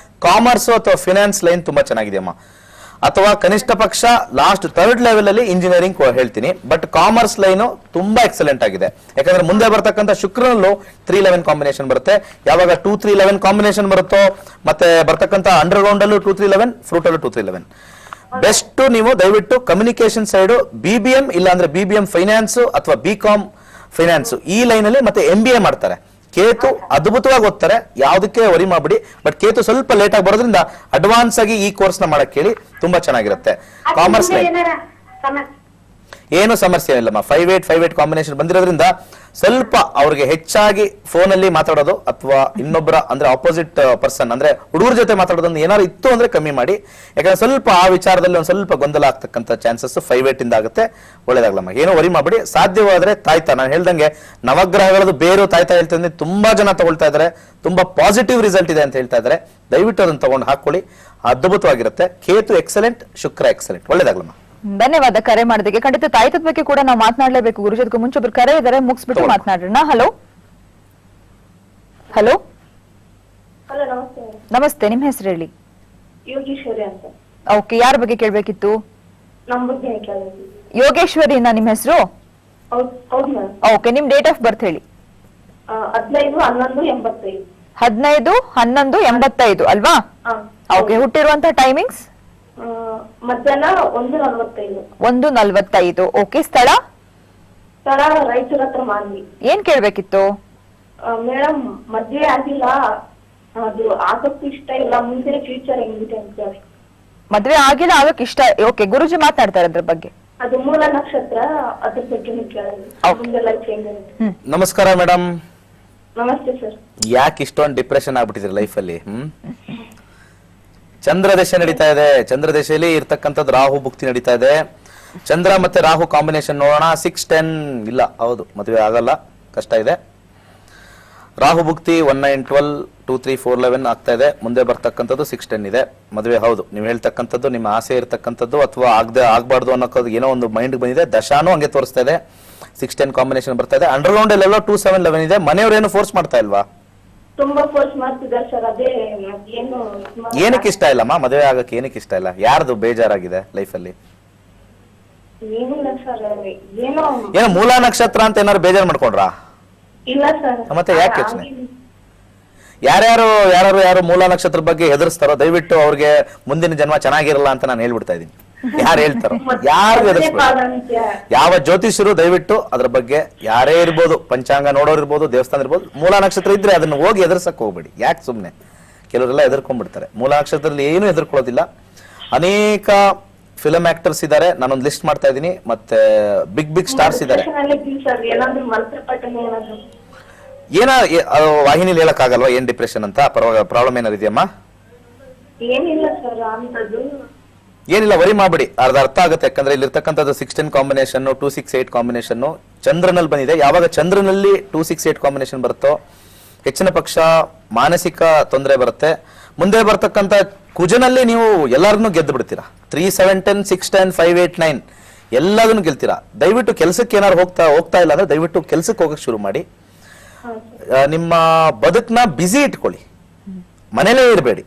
ಕಾಮರ್ಸ್ ಅಥವಾ ಫಿನಾನ್ಸ್ ಲೈನ್ ತುಂಬಾ ಚೆನ್ನಾಗಿದೆಯಮ್ಮ. ಅಥವಾ ಕನಿಷ್ಠ ಪಕ್ಷ ಲಾಸ್ಟ್ 3rd ಲೆವೆಲ್ ಅಲ್ಲಿ ಇಂಜಿನಿಯರಿಂಗ್ ಹೇಳ್ತೀನಿ. ಬಟ್ ಕಾಮರ್ಸ್ ಲೈನ್ ತುಂಬಾ ಎಕ್ಸಲೆಂಟ್ ಆಗಿದೆ. ಯಾಕಂದ್ರೆ ಮುಂದೆ ಬರ್ತಕ್ಕಂಥ ಶುಕ್ರನಲ್ಲೂ 3, 11 ಕಾಂಬಿನೇಷನ್ ಬರುತ್ತೆ. ಯಾವಾಗ 2, 3, 11 ಕಾಂಬಿನೇಷನ್ ಬರುತ್ತೋ, ಮತ್ತೆ ಬರ್ತಕ್ಕಂಥ ಅಂಡರ್ ಗ್ರೌಂಡ್ ಅಲ್ಲೂ 2, 3, 11, ಫ್ರೂಟ್ ಅಲ್ಲೂ 2, 3, 11. ಬೆಸ್ಟ್ ನೀವು ದಯವಿಟ್ಟು ಕಮ್ಯುನಿಕೇಶನ್ ಸೈಡ್ BBM ಇಲ್ಲ ಅಂದ್ರೆ BBM ಫೈನಾನ್ಸ್ ಅಥವಾ BCom ಫೈನಾನ್ಸ್ ಈ ಲೈನ್ ಅಲ್ಲಿ ಮತ್ತೆ MBA ಮಾಡ್ತಾರೆ. ಕೇತು ಅದ್ಭುತವಾಗಿ ಓದ್ತಾರೆ, ಯಾವುದಕ್ಕೆ ವರಿ ಮಾಡ್ಬಿಡಿ. ಬಟ್ ಕೇತು ಸ್ವಲ್ಪ ಲೇಟ್ ಆಗಿ ಬರೋದ್ರಿಂದ ಅಡ್ವಾನ್ಸ್ ಆಗಿ ಈ ಕೋರ್ಸ್ ನ ಮಾಡಕ್ ಹೇಳಿ, ತುಂಬಾ ಚೆನ್ನಾಗಿರುತ್ತೆ. ಕಾಮರ್ಸ್ ಲೈನ್ ಏನು ಸಮಸ್ಯೆ ಇಲ್ಲಮ್ಮ. 5, 8, 5, 8 ಕಾಂಬಿನೇಷನ್ ಬಂದಿರೋದ್ರಿಂದ ಸ್ವಲ್ಪ ಅವ್ರಿಗೆ ಹೆಚ್ಚಾಗಿ ಫೋನ್ ಅಲ್ಲಿ ಮಾತಾಡೋದು ಅಥವಾ ಇನ್ನೊಬ್ಬರ ಅಂದ್ರೆ ಆಪೋಸಿಟ್ ಪರ್ಸನ್ ಅಂದ್ರೆ ಹುಡುಗರ ಜೊತೆ ಮಾತಾಡೋದನ್ನ ಏನಾದ್ರು ಇತ್ತು ಅಂದ್ರೆ ಕಮ್ಮಿ ಮಾಡಿ. ಯಾಕಂದ್ರೆ ಸ್ವಲ್ಪ ಆ ವಿಚಾರದಲ್ಲಿ ಒಂದ್ ಸ್ವಲ್ಪ ಗೊಂದಲ ಆಗ್ತಕ್ಕಂಥ ಚಾನ್ಸಸ್ 5, 8 ಇಂದ ಆಗುತ್ತೆ. ಒಳ್ಳೇದಾಗ್ಲಮ್ಮ, ಏನೋ ವರಿ ಮಾಡ್ಬಿಡಿ. ಸಾಧ್ಯವಾದ್ರೆ ತಾಯ್ತಾ, ನಾನು ಹೇಳ್ದಂಗೆ ನವಗ್ರಹಗಳದ್ದು ಬೇರು ತಾಯ್ತಾ ಹೇಳ್ತೀನಿ, ತುಂಬಾ ಜನ ತಗೊಳ್ತಾ ಇದಾರೆ, ತುಂಬಾ ಪಾಸಿಟಿವ್ ರಿಸಲ್ಟ್ ಇದೆ ಅಂತ ಹೇಳ್ತಾ ಇದಾರೆ. ದಯವಿಟ್ಟು ಅದನ್ನ ತಗೊಂಡು ಹಾಕೊಳ್ಳಿ, ಅದ್ಭುತವಾಗಿರುತ್ತೆ. ಕೇತು ಎಕ್ಸಲೆಂಟ್, ಶುಕ್ರ ಎಕ್ಸಲೆಂಟ್. ಒಳ್ಳೇದಾಗ್ಲಮ್ಮ. ಧನ್ಯವಾದ ಕರೆ ಮಾಡೋದಕ್ಕೆ. ಖಂಡಿತ ತಾಯ್ತದ ಬಗ್ಗೆ ಕೂಡ ನಾವು ಮಾತನಾಡಲೇಬೇಕು ಗುರುಜಿ. ಅದಕ್ಕೂ ಮುಂಚೆ ಒಬ್ರು ಕರೆ ಇದಾರೆ, ಮುಗಿಸ್ಬಿಟ್ಟು ಮಾತನಾಡೋಣ. ಹಲೋ ಹಲೋ ಹಲೋ, ನಮಸ್ತೆ. ನಮಸ್ತೆ, ನಿಮ್ ಹೆಸರು ಹೇಳಿ. ಯೋಗೀಶ್ವರಿ ಅಂತ. ಓಕೆ, ಯಾರ ಬಗ್ಗೆ ಕೇಳ್ಬೇಕಿತ್ತು? ನಮ್ಮ ಬಗ್ಗೆ ಕೇಳಬೇಕು. ಯೋಗೇಶ್ವರಿನ ನಿಮ್ ಹೆಸರು? ಹೌದು ಮ್ಯಾಮ್. ಓಕೆ, ನಿಮ್ ಡೇಟ್ ಆಫ್ ಬರ್ತ್ ಹೇಳಿ. 15/11/85. 15/11/85 ಅಲ್ವಾ? ಓಕೆ, ಹುಟ್ಟಿರುವಂತ ಟೈಮಿಂಗ್ಸ್ ಮಧ್ಯಾಹ್ನ 1:45. 1:45. ಓಕೆ, ಸ್ಥಳ ರಾಯಚೂರ್ ಹತ್ರ ಮಾನ್ವಿ. ಏನ್ ಕೇಳ್ಬೇಕಿತ್ತು? ಮೇಡಮ್, ಮದ್ವೆ ಆಗಿಲ್ಲ, ಅದು ಆಸಕ್ತಿ ಇಷ್ಟ ಇಲ್ಲ, ಮುಂದೆ ಫ್ಯೂಚರ್ ಹೆಂಗಿದೆ ಅಂತ. ಮದ್ವೆ ಆಗಿಲ್ಲ, ಆಗಕ್ ಇಷ್ಟ. ಓಕೆ, ಗುರುಜಿ ಮಾತನಾಡ್ತಾರೆ ಅದ್ರ ಬಗ್ಗೆ. ಅದು ಮೂಲ ನಕ್ಷತ್ರ, ಅದ್ರ ಬಗ್ಗೆ ಮುಂದೆ ಲೈಫ್ ಹೆಂಗಿರುತ್ತೆ. ನಮಸ್ಕಾರ ಮೇಡಮ್. ನಮಸ್ತೆ ಸರ್. ಯಾಕೆ ಇಷ್ಟೊಂದು ಡಿಪ್ರೆಷನ್ ಆಗ್ಬಿಟ್ಟಿದ್ರಿ ಲೈಫಲ್ಲಿ? ಚಂದ್ರದಶೆ ನಡೀತಾ ಇದೆ. ಚಂದ್ರದಶೆಯಲ್ಲಿ ಇರ್ತಕ್ಕಂಥದ್ದು ರಾಹು ಭುಕ್ತಿ ನಡೀತಾ ಇದೆ. ಚಂದ್ರ ಮತ್ತೆ ರಾಹು ಕಾಂಬಿನೇಷನ್ ನೋಡೋಣ. 6-10 ಇಲ್ಲ, ಹೌದು, ಮದುವೆ ಆಗಲ್ಲ, ಕಷ್ಟ ಇದೆ. ರಾಹು ಭುಕ್ತಿ 1 9 12 2 3 4 11 ಆಗ್ತಾ ಇದೆ. ಮುಂದೆ ಬರ್ತಕ್ಕಂಥದ್ದು 6-10 ಇದೆ. ಮದುವೆ ಹೌದು, ನೀವು ಹೇಳ್ತಕ್ಕಂಥದ್ದು ನಿಮ್ಮ ಆಸೆ ಇರ್ತಕ್ಕಂಥದ್ದು ಅಥವಾ ಆಗ್ಬಾರ್ದು ಅನ್ನೋದು ಏನೋ ಒಂದು ಮೈಂಡ್ ಬಂದಿದೆ. ದಶಾನು ಹಂಗೆ ತೋರಿಸ್ತಾ ಇದೆ. 6-10 ಕಾಂಬಿನೇಷನ್ ಬರ್ತಾ ಇದೆ. ಅಂಡರ್ಗ್ರೌಂಡ್ ಅಲ್ಲೆಲ್ಲ 2-7-11 ಇದೆ. ಮನೆಯವ್ರೇನು ಫೋರ್ಸ್ ಮಾಡ್ತಾ ಇಲ್ವಾ? ತುಂಬಾ ಫೋರ್ಸ್ ಮಾಡ್ತಿದ್ದಾರೆ ಸರ್. ಅದೇ ಏನು ಏನಕ್ಕೆ ಇಷ್ಟ ಇಲ್ಲಮ್ಮ ಮದುವೆ ಆಗಕ್ಕೆ? ಏನಕ್ಕೆ ಇಷ್ಟ ಇಲ್ಲ? ಯಾರ್ದು ಬೇಜಾರಾಗಿದೆ ಲೈಫಲ್ಲಿ? ಏನಿಲ್ಲ ಸರ್, ಏನೋ ಏನೋ ಮೂಲ ನಕ್ಷತ್ರ ಅಂತ ಏನಾದ್ರು ಬೇಜಾರು ಮಾಡ್ಕೊಂಡ್ರಾ? ಇಲ್ಲ ಸರ್. ಮತ್ತೆ ಯಾಕೆ ಯೋಚನೆ? ಯಾರು ಮೂಲ ನಕ್ಷತ್ರ ಬಗ್ಗೆ ಹೆದರ್ಸ್ತಾರೋ ದಯವಿಟ್ಟು ಅವ್ರಿಗೆ ಮುಂದಿನ ಜನ್ಮ ಚೆನ್ನಾಗಿರಲ್ಲ ಅಂತ ನಾನು ಹೇಳ್ಬಿಡ್ತಾ ಇದೀನಿ. ಯಾರು ಹೇಳ್ತಾರೋ ಯಾರು ಹೆದರ್ಸ್ಬೇಕು? ಯಾವ ಜ್ಯೋತಿಷರು ದಯವಿಟ್ಟು ಅದ್ರ ಬಗ್ಗೆ ಯಾರೇ ಇರ್ಬೋದು, ಪಂಚಾಂಗ ನೋಡೋರು ಇರ್ಬೋದು, ದೇವಸ್ಥಾನ ಇರ್ಬೋದು, ಮೂಲ ನಕ್ಷತ್ರ ಇದ್ರೆ ಅದನ್ನ ಹೋಗಿ ಎದುರ್ಸಕ್ ಹೋಗ್ಬೇಡಿ. ಯಾಕೆ ಸುಮ್ನೆ? ಕೆಲವರೆಲ್ಲ ಎದುರ್ಕೊಂಡ್ಬಿಡ್ತಾರೆ. ಮೂಲ ನಕ್ಷತ್ರದಲ್ಲಿ ಏನು ಎದುರ್ಕೊಳ್ಳೋದಿಲ್ಲ. ಅನೇಕ ಫಿಲಂ ಆಕ್ಟರ್ಸ್ ಇದ್ದಾರೆ, ನಾನೊಂದು ಲಿಸ್ಟ್ ಮಾಡ್ತಾ ಇದ್ದೀನಿ. ಮತ್ತೆ ಬಿಗ್ ಸ್ಟಾರ್ಸ್ ಇದ್ದಾರೆ. ಏನಾದ್ರು ಮಂತ್ರ ಪಠನೆ ಏನಾದ್ರು ವಾಹಿನಿಲಿ ಹೇಳಕ್ ಆಗಲ್ವಾ ಏನ್ ಡಿಪ್ರೆಷನ್ ಅಂತ? ಪ್ರಾಬ್ಲಮ್ ಏನಾರು ಇದೆಯಮ್ಮ? ಏನಿಲ್ಲ ಸರ್ ಅಂತದ್ದು. ಏನಿಲ್ಲ, ವರಿ ಮಾಡ್ಬಿಡಿ, ಅರ್ಥ ಆಗುತ್ತೆ. ಯಾಕಂದ್ರೆ ಇಲ್ಲಿರ್ತಕ್ಕಂಥದ್ದು 6-10 ಕಾಂಬಿನೇಷನ್, 2-6-8 ಕಾಂಬಿನೇಷನ್ ಚಂದ್ರನಲ್ಲಿ ಬಂದಿದೆ. ಯಾವಾಗ ಚಂದ್ರನಲ್ಲಿ 2-6-8 ಕಾಂಬಿನೇಷನ್ ಬರುತ್ತೋ ಹೆಚ್ಚಿನ ಪಕ್ಷ ಮಾನಸಿಕ ತೊಂದರೆ ಬರುತ್ತೆ. ಮುಂದೆ ಬರ್ತಕ್ಕಂಥ ಕುಜನಲ್ಲಿ ನೀವು ಎಲ್ಲರನ್ನೂ ಗೆದ್ದು ಬಿಡ್ತೀರಾ. 3-7-10 6-10 5-8-9 ಎಲ್ಲದನ್ನು ಗೆಲ್ತೀರಾ. ದಯವಿಟ್ಟು ಕೆಲಸಕ್ಕೆ ಏನಾರು ಹೋಗ್ತಾ ಇಲ್ಲ ಅಂದ್ರೆ ದಯವಿಟ್ಟು ಕೆಲಸಕ್ಕೆ ಹೋಗಕ್ ಶುರು ಮಾಡಿ. ನಿಮ್ಮ ಬದುಕನ್ನ ಬಿಸಿ ಇಟ್ಕೊಳ್ಳಿ, ಮನೇಲೇ ಇರಬೇಡಿ.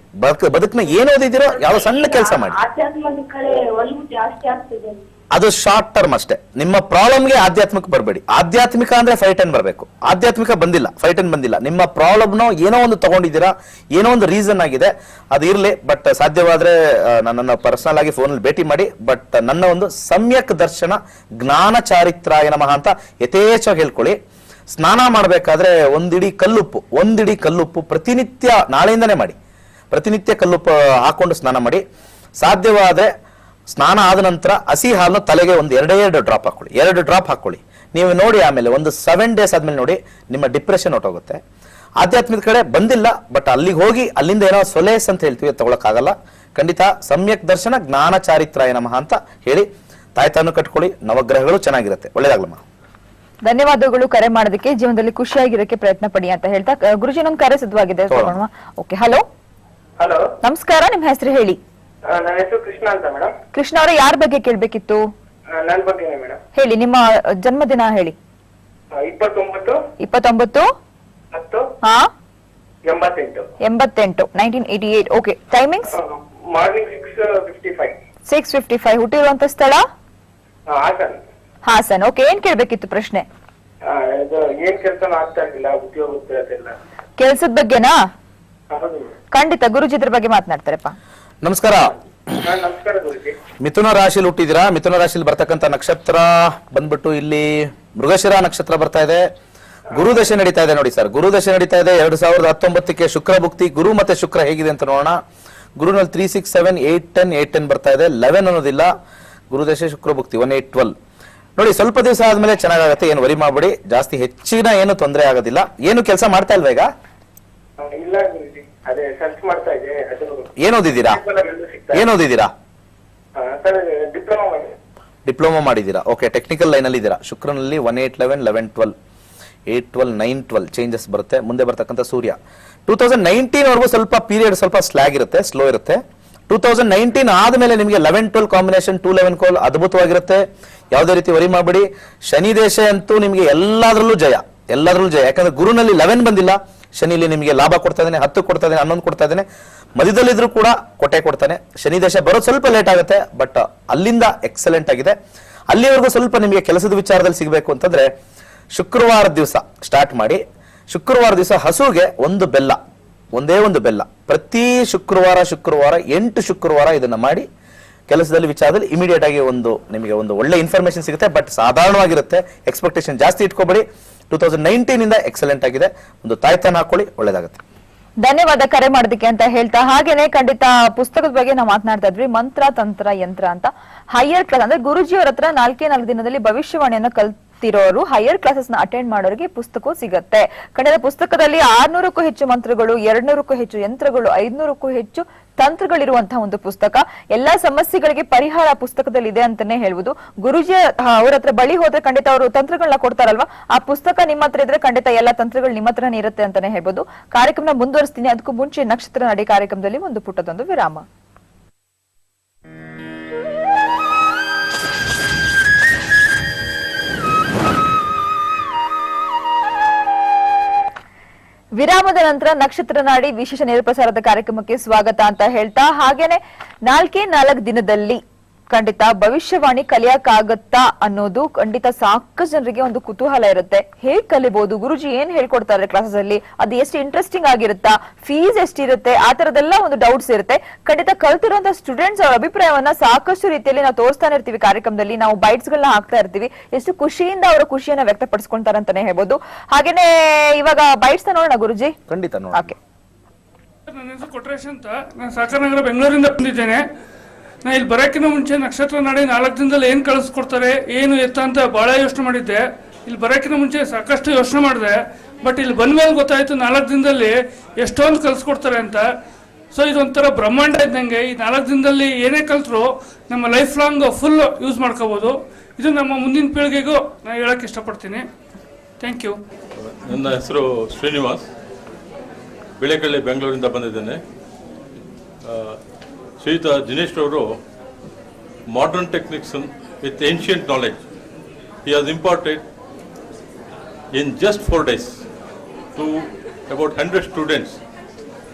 ಬದುಕನ್ನ ಏನ್ ಓದಿದಿರೋ ಯಾವ ಸಣ್ಣ ಕೆಲಸ ಮಾಡಿ. ಆಧ್ಯಾತ್ಮದ ಕಡೆ ಒಲವು ಜಾಸ್ತಿ ಆಗ್ತಿದೆ. ಅದು ಶಾರ್ಟ್ ಟರ್ಮ್ ಅಷ್ಟೇ. ನಿಮ್ಮ ಪ್ರಾಬ್ಲಮ್ಗೆ ಆಧ್ಯಾತ್ಮಿಕ ಬರಬೇಡಿ. ಆಧ್ಯಾತ್ಮಿಕ ಅಂದ್ರೆ 5-10 ಬರಬೇಕು. ಆಧ್ಯಾತ್ಮಿಕ ಬಂದಿಲ್ಲ, 5-10 ಬಂದಿಲ್ಲ. ನಿಮ್ಮ ಪ್ರಾಬ್ಲಮ್ನೋ ಏನೋ ಒಂದು ತಗೊಂಡಿದ್ದೀರಾ, ಏನೋ ಒಂದು ರೀಸನ್ ಆಗಿದೆ, ಅದು ಇರ್ಲಿ. ಬಟ್ ಸಾಧ್ಯವಾದ್ರೆ ನನ್ನನ್ನು ಪರ್ಸನಲ್ ಆಗಿ ಫೋನಲ್ಲಿ ಭೇಟಿ ಮಾಡಿ. ಬಟ್ ನನ್ನ ಒಂದು ಸಮ್ಯಕ್ ದರ್ಶನ ಜ್ಞಾನ ಚಾರಿತ್ರಾಯ ನಮಃ ಅಂತ ಯಥೇಚ್ಛವಾಗಿ ಹೇಳ್ಕೊಳ್ಳಿ. ಸ್ನಾನ ಮಾಡಬೇಕಾದ್ರೆ ಒಂದಿಡಿ ಕಲ್ಲುಪ್ಪು ಪ್ರತಿನಿತ್ಯ, ನಾಳೆಯಿಂದನೇ ಮಾಡಿ, ಪ್ರತಿನಿತ್ಯ ಕಲ್ಲುಪ್ಪು ಹಾಕೊಂಡು ಸ್ನಾನ ಮಾಡಿ. ಸಾಧ್ಯವಾದ್ರೆ ಸ್ನಾನ ಆದ ನಂತರ ಹಸಿ ಹಾಲನ್ನು ತಲೆಗೆ ಒಂದು 2 ಡ್ರಾಪ್ ಹಾಕೊಳ್ಳಿ. 2 ಡ್ರಾಪ್ ಹಾಕೊಳ್ಳಿ. ನೀವು ನೋಡಿ, ಆಮೇಲೆ ಒಂದು 7 ಡೇಸ್ ಆದ್ಮೇಲೆ ನೋಡಿ ನಿಮ್ಮ ಡಿಪ್ರೆಷನ್ ಹೊಟ್ಟೋಗುತ್ತೆ. ಆಧ್ಯಾತ್ಮಿಕ ಕಡೆ ಬಂದಿಲ್ಲ, ಬಟ್ ಅಲ್ಲಿಗೆ ಹೋಗಿ ಅಲ್ಲಿಂದ ಏನೋ ಸೊಲೇಸ್ ಅಂತ ಹೇಳ್ತೀವಿ, ತಗೊಳಕ್ಕಾಗಲ್ಲ. ಖಂಡಿತ ಸಮ್ಯಕ್ ದರ್ಶನ ಜ್ಞಾನ ಚಾರಿತ್ರಾಯ ನಮಃ ಅಂತ ಹೇಳಿ ತಾಯ್ತಾನು ಕಟ್ಕೊಳ್ಳಿ. ನವಗ್ರಹಗಳು ಚೆನ್ನಾಗಿರುತ್ತೆ. ಒಳ್ಳೇದಾಗ್ಲಮ್ಮ. ಧನ್ಯವಾದಗಳು ಕರೆ ಮಾಡೋದಕ್ಕೆ. ಜೀವನದಲ್ಲಿ ಖುಷಿಯಾಗಿರಕ್ಕೆ ಪ್ರಯತ್ನ ಪಡಿ ಅಂತ ಹೇಳ್ತಾ ಗುರುಜಿ ಒಂದು ಕರೆ ಸಿದ್ಧವಾಗಿದೆ. ಓಕೆ, ಹಲೋ ಹಲೋ, ನಮಸ್ಕಾರ. ನಿಮ್ ಹೆಸರು ಹೇಳಿ. ನನ್ನ ಹೆಸರು ಕೃಷ್ಣ ಅಂತ ಮೇಡಮ್. ಕೃಷ್ಣ ಅವರೇ, ಯಾರ ಬಗ್ಗೆ ಕೇಳ್ಬೇಕಿತ್ತು? ನನ್ನ ಬಗ್ಗೆನೇ ಮೇಡಮ್. ಹೇಳಿ, ನಿಮ್ಮ ಜನ್ಮದಿನ ಹೇಳಿ. 29 10 ಹಾ 88 1988. Okay, timings morning 6:55. 6:55. ಹುಟ್ಟಿರುವಂತ ಸ್ಥಳ ಹಾಸನ್. ಹಾಸನ್. ಓಕೆ, ಏನ್ ಕೇಳ್ಬೇಕಿತ್ತು ಪ್ರಶ್ನೆ? ಇದು ಏನ್ ಕೆಲಸನೂ ಆಗ್ತಾ ಇರ್ಲಿಲ್ಲ, ಉದ್ಯೋಗ ಅದೆಲ್ಲ. ಕೆಲ್ಸದ ಬಗ್ಗೆನಾ? ಹೌದು. ಖಂಡಿತ ಗುರುಜಿ ಇದ್ರ ಬಗ್ಗೆ ಮಾತನಾಡ್ತಾರಪ್ಪ. ನಮಸ್ಕಾರ. ನಮಸ್ಕಾರ ಗುರುಜಿ. ಮಿಥುನ ರಾಶಿಲಿ ಹುಟ್ಟಿದಿರಾ. ಮಿಥುನ ರಾಶಿಲಿ ಬರ್ತಕ್ಕಂಥ ನಕ್ಷತ್ರ ಬಂದ್ಬಿಟ್ಟು ಇಲ್ಲಿ ಮೃಗಶಿರ ನಕ್ಷತ್ರ ಬರ್ತಾ ಇದೆ. ಗುರುದಶೆ ನಡೀತಾ ಇದೆ ನೋಡಿ ಸರ್. ಗುರುದಶೆ ನಡೀತಾ ಇದೆ. 2019ಕ್ಕೆ ಶುಕ್ರ ಭುಕ್ತಿ. ಗುರು ಮತ್ತೆ ಶುಕ್ರ ಹೇಗಿದೆ ಅಂತ ನೋಡೋಣ. ಗುರುನಲ್ಲಿ 3 6 7 8 10 8 10 ಬರ್ತಾ ಇದೆ. 11 ಅನ್ನೋದಿಲ್ಲ. ಗುರುದಶೆ ಶುಕ್ರ ಭುಕ್ತಿ 1 8 12 ನೋಡಿ. ಸ್ವಲ್ಪ ದಿವಸ ಆದ್ಮೇಲೆ ಚೆನ್ನಾಗುತ್ತೆ, ಏನು ವರಿ ಮಾಡ್ಬೇಡಿ. ಜಾಸ್ತಿ ಹೆಚ್ಚಿನ ಏನು ತೊಂದರೆ ಆಗೋದಿಲ್ಲ. ಏನು ಕೆಲಸ ಮಾಡ್ತಾ ಇಲ್ವಾ ಈಗ? ಇಲ್ಲ ಗುರುಜಿ, ಅದೇ ಸರ್ಚ್ ಮಾಡ್ತಾ ಇದೆ. ಅದು ಏನ್ ಓದಿದ್ದೀರಾ? ಸರ್ ಡಿಪ್ಲೊಮಾ ಡಿಪ್ಲೊಮಾ ಮಾಡಿದ್ದೀರಾ. ಓಕೆ, ಟೆಕ್ನಿಕಲ್ ಲೈನ್ ಅಲ್ಲಿ ಇದ್ದೀರಾ. ಶುಕ್ರನಲ್ಲಿ 1 8 11 11 12 8 12 9 12 ಚೇಂಜಸ್ ಬರುತ್ತೆ. ಮುಂದೆ ಬರ್ತಕ್ಕಂಥ ಸೂರ್ಯ 2019 ವರೆಗೂ ಸ್ವಲ್ಪ ಪೀರಿಯಡ್ ಸ್ವಲ್ಪ ಸ್ಲಾಗ್ ಇರುತ್ತೆ, ಸ್ಲೋ ಇರುತ್ತೆ. 2019 ಆದ್ಮೇಲೆ ನಿಮಗೆ 11 12 ಕಾಂಬಿನೇಷನ್ 2 11 ಕೋಲ್ ಅದ್ಭುತವಾಗಿರುತ್ತೆ. ಯಾವುದೇ ರೀತಿ ವರಿ ಮಾಡಬೇಡಿ. ಶನಿ ದೇಶ ಅಂತೂ ನಿಮಗೆ ಎಲ್ಲಾದ್ರಲ್ಲೂ ಜಯ. ಯಾಕಂದ್ರೆ ಗುರುನಲ್ಲಿ 11 ಬಂದಿಲ್ಲ. ಶನಿಲಿ ನಿಮಗೆ ಲಾಭ ಕೊಡ್ತಾ ಇದ್ದಾನೆ, 10 ಕೊಡ್ತಾ ಇದ್ದಾನೆ, 11 ಕೊಡ್ತಾ ಇದ್ದಾನೆ. ಮಧ್ಯದಲ್ಲಿದ್ರು ಕೂಡ ಕೊಟ್ಟೆ ಕೊಡ್ತಾನೆ. ಶನಿ ದೇಶ ಬರೋದು ಸ್ವಲ್ಪ ಲೇಟ್ ಆಗುತ್ತೆ, ಬಟ್ ಅಲ್ಲಿಂದ ಎಕ್ಸಲೆಂಟ್ ಆಗಿದೆ. ಅಲ್ಲಿವರೆಗೂ ಸ್ವಲ್ಪ ನಿಮಗೆ ಕೆಲಸದ ವಿಚಾರದಲ್ಲಿ ಸಿಗಬೇಕು ಅಂತಂದ್ರೆ ಶುಕ್ರವಾರ ದಿವಸ ಸ್ಟಾರ್ಟ್ ಮಾಡಿ. ಶುಕ್ರವಾರ ದಿವಸ ಹಸುಗೆ ಒಂದೇ ಒಂದು ಬೆಲ್ಲ ಪ್ರತಿ ಶುಕ್ರವಾರ 8 ಶುಕ್ರವಾರ ಇದನ್ನ ಮಾಡಿ ಕೆಲಸದಲ್ಲಿ ವಿಚಾರದಲ್ಲಿ ಇಮಿಡಿಯೇಟ್ ಆಗಿ ನಿಮಗೆ ಒಂದು ಒಳ್ಳೆ ಇನ್ಫಾರ್ಮೇಶನ್ ಸಿಗುತ್ತೆ. ಬಟ್ ಸಾಧಾರಣವಾಗಿರುತ್ತೆ, ಎಕ್ಸ್ಪೆಕ್ಟೇಷನ್ ಜಾಸ್ತಿ ಇಟ್ಕೋಬೇಡಿ. 2019 ಇಂದ ಎಕ್ಸಲೆಂಟ್ ಆಗಿದೆ. ಒಂದು ತಾಯ್ತನ ಹಾಕೊಳ್ಳಿ, ಒಳ್ಳೇದಾಗುತ್ತೆ. ಧನ್ಯವಾದ ಕರೆ ಮಾಡೋದಕ್ಕೆ ಅಂತ ಹೇಳ್ತಾ, ಹಾಗೇನೆ ಖಂಡಿತ ಪುಸ್ತಕದ ಬಗ್ಗೆ ನಾವು ಮಾತನಾಡ್ತಾ ಇದ್ವಿ. ಮಂತ್ರ ತಂತ್ರ ಯಂತ್ರ ಅಂತ ಹೈಯರ್ ಕ್ಲಾಸ್ ಅಂದ್ರೆ ಗುರುಜಿಯವರ ಹತ್ರ 4 ದಿನದಲ್ಲಿ ಭವಿಷ್ಯವಾಣಿಯನ್ನ ಕಲ್ತಿರೋರು ಹೈಯರ್ ಕ್ಲಾಸಸ್ ನ ಅಟೆಂಡ್ ಮಾಡೋರಿಗೆ ಪುಸ್ತಕ ಸಿಗತ್ತೆ. ಖಂಡಿತ ಪುಸ್ತಕದಲ್ಲಿ 600ಕ್ಕೂ ಹೆಚ್ಚು ಮಂತ್ರಗಳು, 200ಕ್ಕೂ ಹೆಚ್ಚು ಯಂತ್ರಗಳು, 500ಕ್ಕೂ ಹೆಚ್ಚು ತಂತ್ರಗಳಿರುವಂತಹ ಒಂದು ಪುಸ್ತಕ. ಎಲ್ಲಾ ಸಮಸ್ಯೆಗಳಿಗೆ ಪರಿಹಾರ ಪುಸ್ತಕದಲ್ಲಿ ಇದೆ ಅಂತಾನೆ ಹೇಳ್ಬೋದು. ಗುರುಜಿ ಅವ್ರ ಹತ್ರ ಬಳಿ ಹೋದ್ರೆ ಖಂಡಿತ ಅವರು ತಂತ್ರಗಳನ್ನ ಕೊಡ್ತಾರಲ್ವಾ, ಆ ಪುಸ್ತಕ ನಿಮ್ಮ ಹತ್ರ ಇದ್ರೆ ಖಂಡಿತ ಎಲ್ಲಾ ತಂತ್ರಗಳು ನಿಮ್ಮ ಹತ್ರನೇ ಇರುತ್ತೆ ಅಂತಾನೆ ಹೇಳ್ಬೋದು. ಕಾರ್ಯಕ್ರಮ ಮುಂದುವರಿಸ್ತೀನಿ. ಅದಕ್ಕೂ ಮುಂಚೆ ನಕ್ಷತ್ರ ನಡಿ ಕಾರ್ಯಕ್ರಮದಲ್ಲಿ ಒಂದು ಪುಟ್ಟದೊಂದು ವಿರಾಮ. ವಿರಾಮದ ನಂತರ ನಕ್ಷತ್ರ ನಾಡಿ ವಿಶೇಷ ನೇರ ಪ್ರಸಾರದ ಕಾರ್ಯಕ್ರಮಕ್ಕೆ ಸ್ವಾಗತ ಅಂತ ಹೇಳ್ತಾ, ಹಾಗೇನೆ 4 ದಿನದಲ್ಲಿ ಖಂಡಿತ ಭವಿಷ್ಯವಾಣಿ ಕಲಿಯಕ್ಕಾಗತ್ತಾ ಅನ್ನೋದು ಖಂಡಿತ ಸಾಕಷ್ಟು ಜನರಿಗೆ ಒಂದು ಕುತೂಹಲ ಇರುತ್ತೆ. ಹೇಗ್ ಕಲಿಬಹುದು, ಗುರುಜಿ ಏನ್ ಹೇಳ್ಕೊಡ್ತಾರೆ ಕ್ಲಾಸಸ್ ಅಲ್ಲಿ, ಅದು ಎಷ್ಟು ಇಂಟ್ರೆಸ್ಟಿಂಗ್ ಆಗಿರುತ್ತಾ, ಫೀಸ್ ಎಷ್ಟಿರುತ್ತೆ, ಆ ತರದೆಲ್ಲ ಒಂದು ಡೌಟ್ಸ್ ಇರುತ್ತೆ. ಖಂಡಿತ ಕಲ್ತಿರುವಂತಹ ಸ್ಟೂಡೆಂಟ್ಸ್ ಅವರ ಅಭಿಪ್ರಾಯವನ್ನ ಸಾಕಷ್ಟು ರೀತಿಯಲ್ಲಿ ನಾವು ತೋರಿಸ್ತಾನೆ ಇರ್ತೀವಿ. ಕಾರ್ಯಕ್ರಮದಲ್ಲಿ ನಾವು ಬೈಟ್ಸ್ ಗಳನ್ನ ಹಾಕ್ತಾ ಇರ್ತೀವಿ. ಎಷ್ಟು ಖುಷಿಯಿಂದ ಅವರ ಖುಷಿಯನ್ನ ವ್ಯಕ್ತಪಡಿಸ್ಕೊಂತಾರೆ ಅಂತಾನೆ ಹೇಳ್ಬೋದು. ಹಾಗೇನೆ ಇವಾಗ ಬೈಟ್ಸ್ ನೋಡೋಣ ಗುರುಜಿ. ಖಂಡಿತ ನೋಡಿ. ಓಕೆ, ನನ್ನ ಹೆಸರು ಕೊಟ್ರೇಶ್ ಅಂತ. ನಾನು ಸಾಕರ್ನಗರ ಬೆಂಗಳೂರಿಂದ ಬಂದಿದ್ದೇನೆ. ನಾನು ಇಲ್ಲಿ ಬರೋಕ್ಕಿಂತ ಮುಂಚೆ ನಕ್ಷತ್ರ ನಾಡಿ 4 ದಿನದಲ್ಲಿ ಏನು ಕಳಿಸ್ಕೊಡ್ತಾರೆ ಏನು ಎತ್ತ ಅಂತ ಭಾಳ ಯೋಚನೆ ಮಾಡಿದ್ದೆ. ಇಲ್ಲಿ ಬರೋಕ್ಕಿಂತ ಮುಂಚೆ ಸಾಕಷ್ಟು ಯೋಚನೆ ಮಾಡಿದೆ. ಬಟ್ ಇಲ್ಲಿ ಬಂದ ಮೇಲೆ ಗೊತ್ತಾಯಿತು 4 ದಿನದಲ್ಲಿ ಎಷ್ಟೊಂದು ಕಲಿಸ್ಕೊಡ್ತಾರೆ ಅಂತ. ಸೊ ಇದೊಂಥರ ಬ್ರಹ್ಮಾಂಡ ಇದ್ದಂಗೆ. ಈ 4 ದಿನದಲ್ಲಿ ಏನೇ ಕಲಿತರು ನಮ್ಮ ಲೈಫ್ ಲಾಂಗ್ ಫುಲ್ ಯೂಸ್ ಮಾಡ್ಕೋಬೋದು. ಇದು ನಮ್ಮ ಮುಂದಿನ ಪೀಳಿಗೆಗೂ ನಾನು ಹೇಳೋಕ್ಕೆ ಇಷ್ಟಪಡ್ತೀನಿ. Thank you. ನನ್ನ ಹೆಸರು ಶ್ರೀನಿವಾಸ್, ಬಿಳೆಕಳ್ಳಿ, ಬೆಂಗಳೂರಿಂದ ಬಂದಿದ್ದೇನೆ. ಶ್ರೀಯುತ ದಿನೇಶ್ ಅವರು modern techniques with ancient knowledge he has imparted in just 4 days to about 100 students,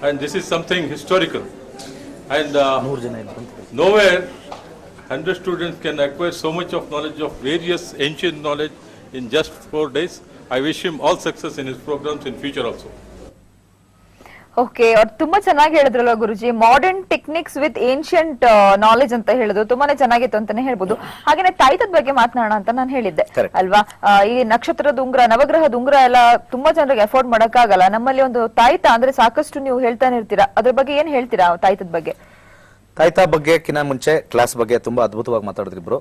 and this is something historical, and nowhere 100 students can acquire so much of knowledge of various ancient knowledge in just 4 days. I wish him all success in his programs in future also. Okay, ಅವ್ರು ತುಂಬಾ ಚೆನ್ನಾಗಿ ಹೇಳಿದ್ರಲ್ವ ಗುರುಜಿ, modern techniques with ancient knowledge ಅಂತ ಹೇಳಿದ್ರು. ತುಂಬಾನೇ ಚೆನ್ನಾಗಿತ್ತು ಅಂತಾನೆ ಹೇಳ್ಬೋದು. ಹಾಗೇನೆ ತಾಯ್ತದ ಬಗ್ಗೆ ಮಾತನಾಡೋಣ ಅಂತ ನಾನು ಹೇಳಿದ್ದೆ ಅಲ್ವಾ. ಈ ನಕ್ಷತ್ರದ ಉಂಗ್ರ, ನವಗ್ರಹದ ಉಂಗ್ರ ಎಲ್ಲ ತುಂಬಾ ಜನರಿಗೆ ಅಫೋರ್ಡ್ ಮಾಡಕ್ಕಾಗಲ್ಲ. ನಮ್ಮಲ್ಲಿ ಒಂದು ತಾಯ್ತ ಅಂದ್ರೆ ಸಾಕಷ್ಟು ನೀವು ಹೇಳ್ತಾನೆ ಇರ್ತೀರಾ. ಅದ್ರ ಬಗ್ಗೆ ಏನ್ ಹೇಳ್ತೀರಾ ತಾಯ್ತದ ಬಗ್ಗೆ? ತಾಯ್ತಾ ಬಗ್ಗೆ ಕಿನ್ನ ಮುಂಚೆ ಕ್ಲಾಸ್ ಬಗ್ಗೆ ತುಂಬಾ ಅದ್ಭುತವಾಗಿ ಮಾತಾಡಿದ್ರು ಇಬ್ರು.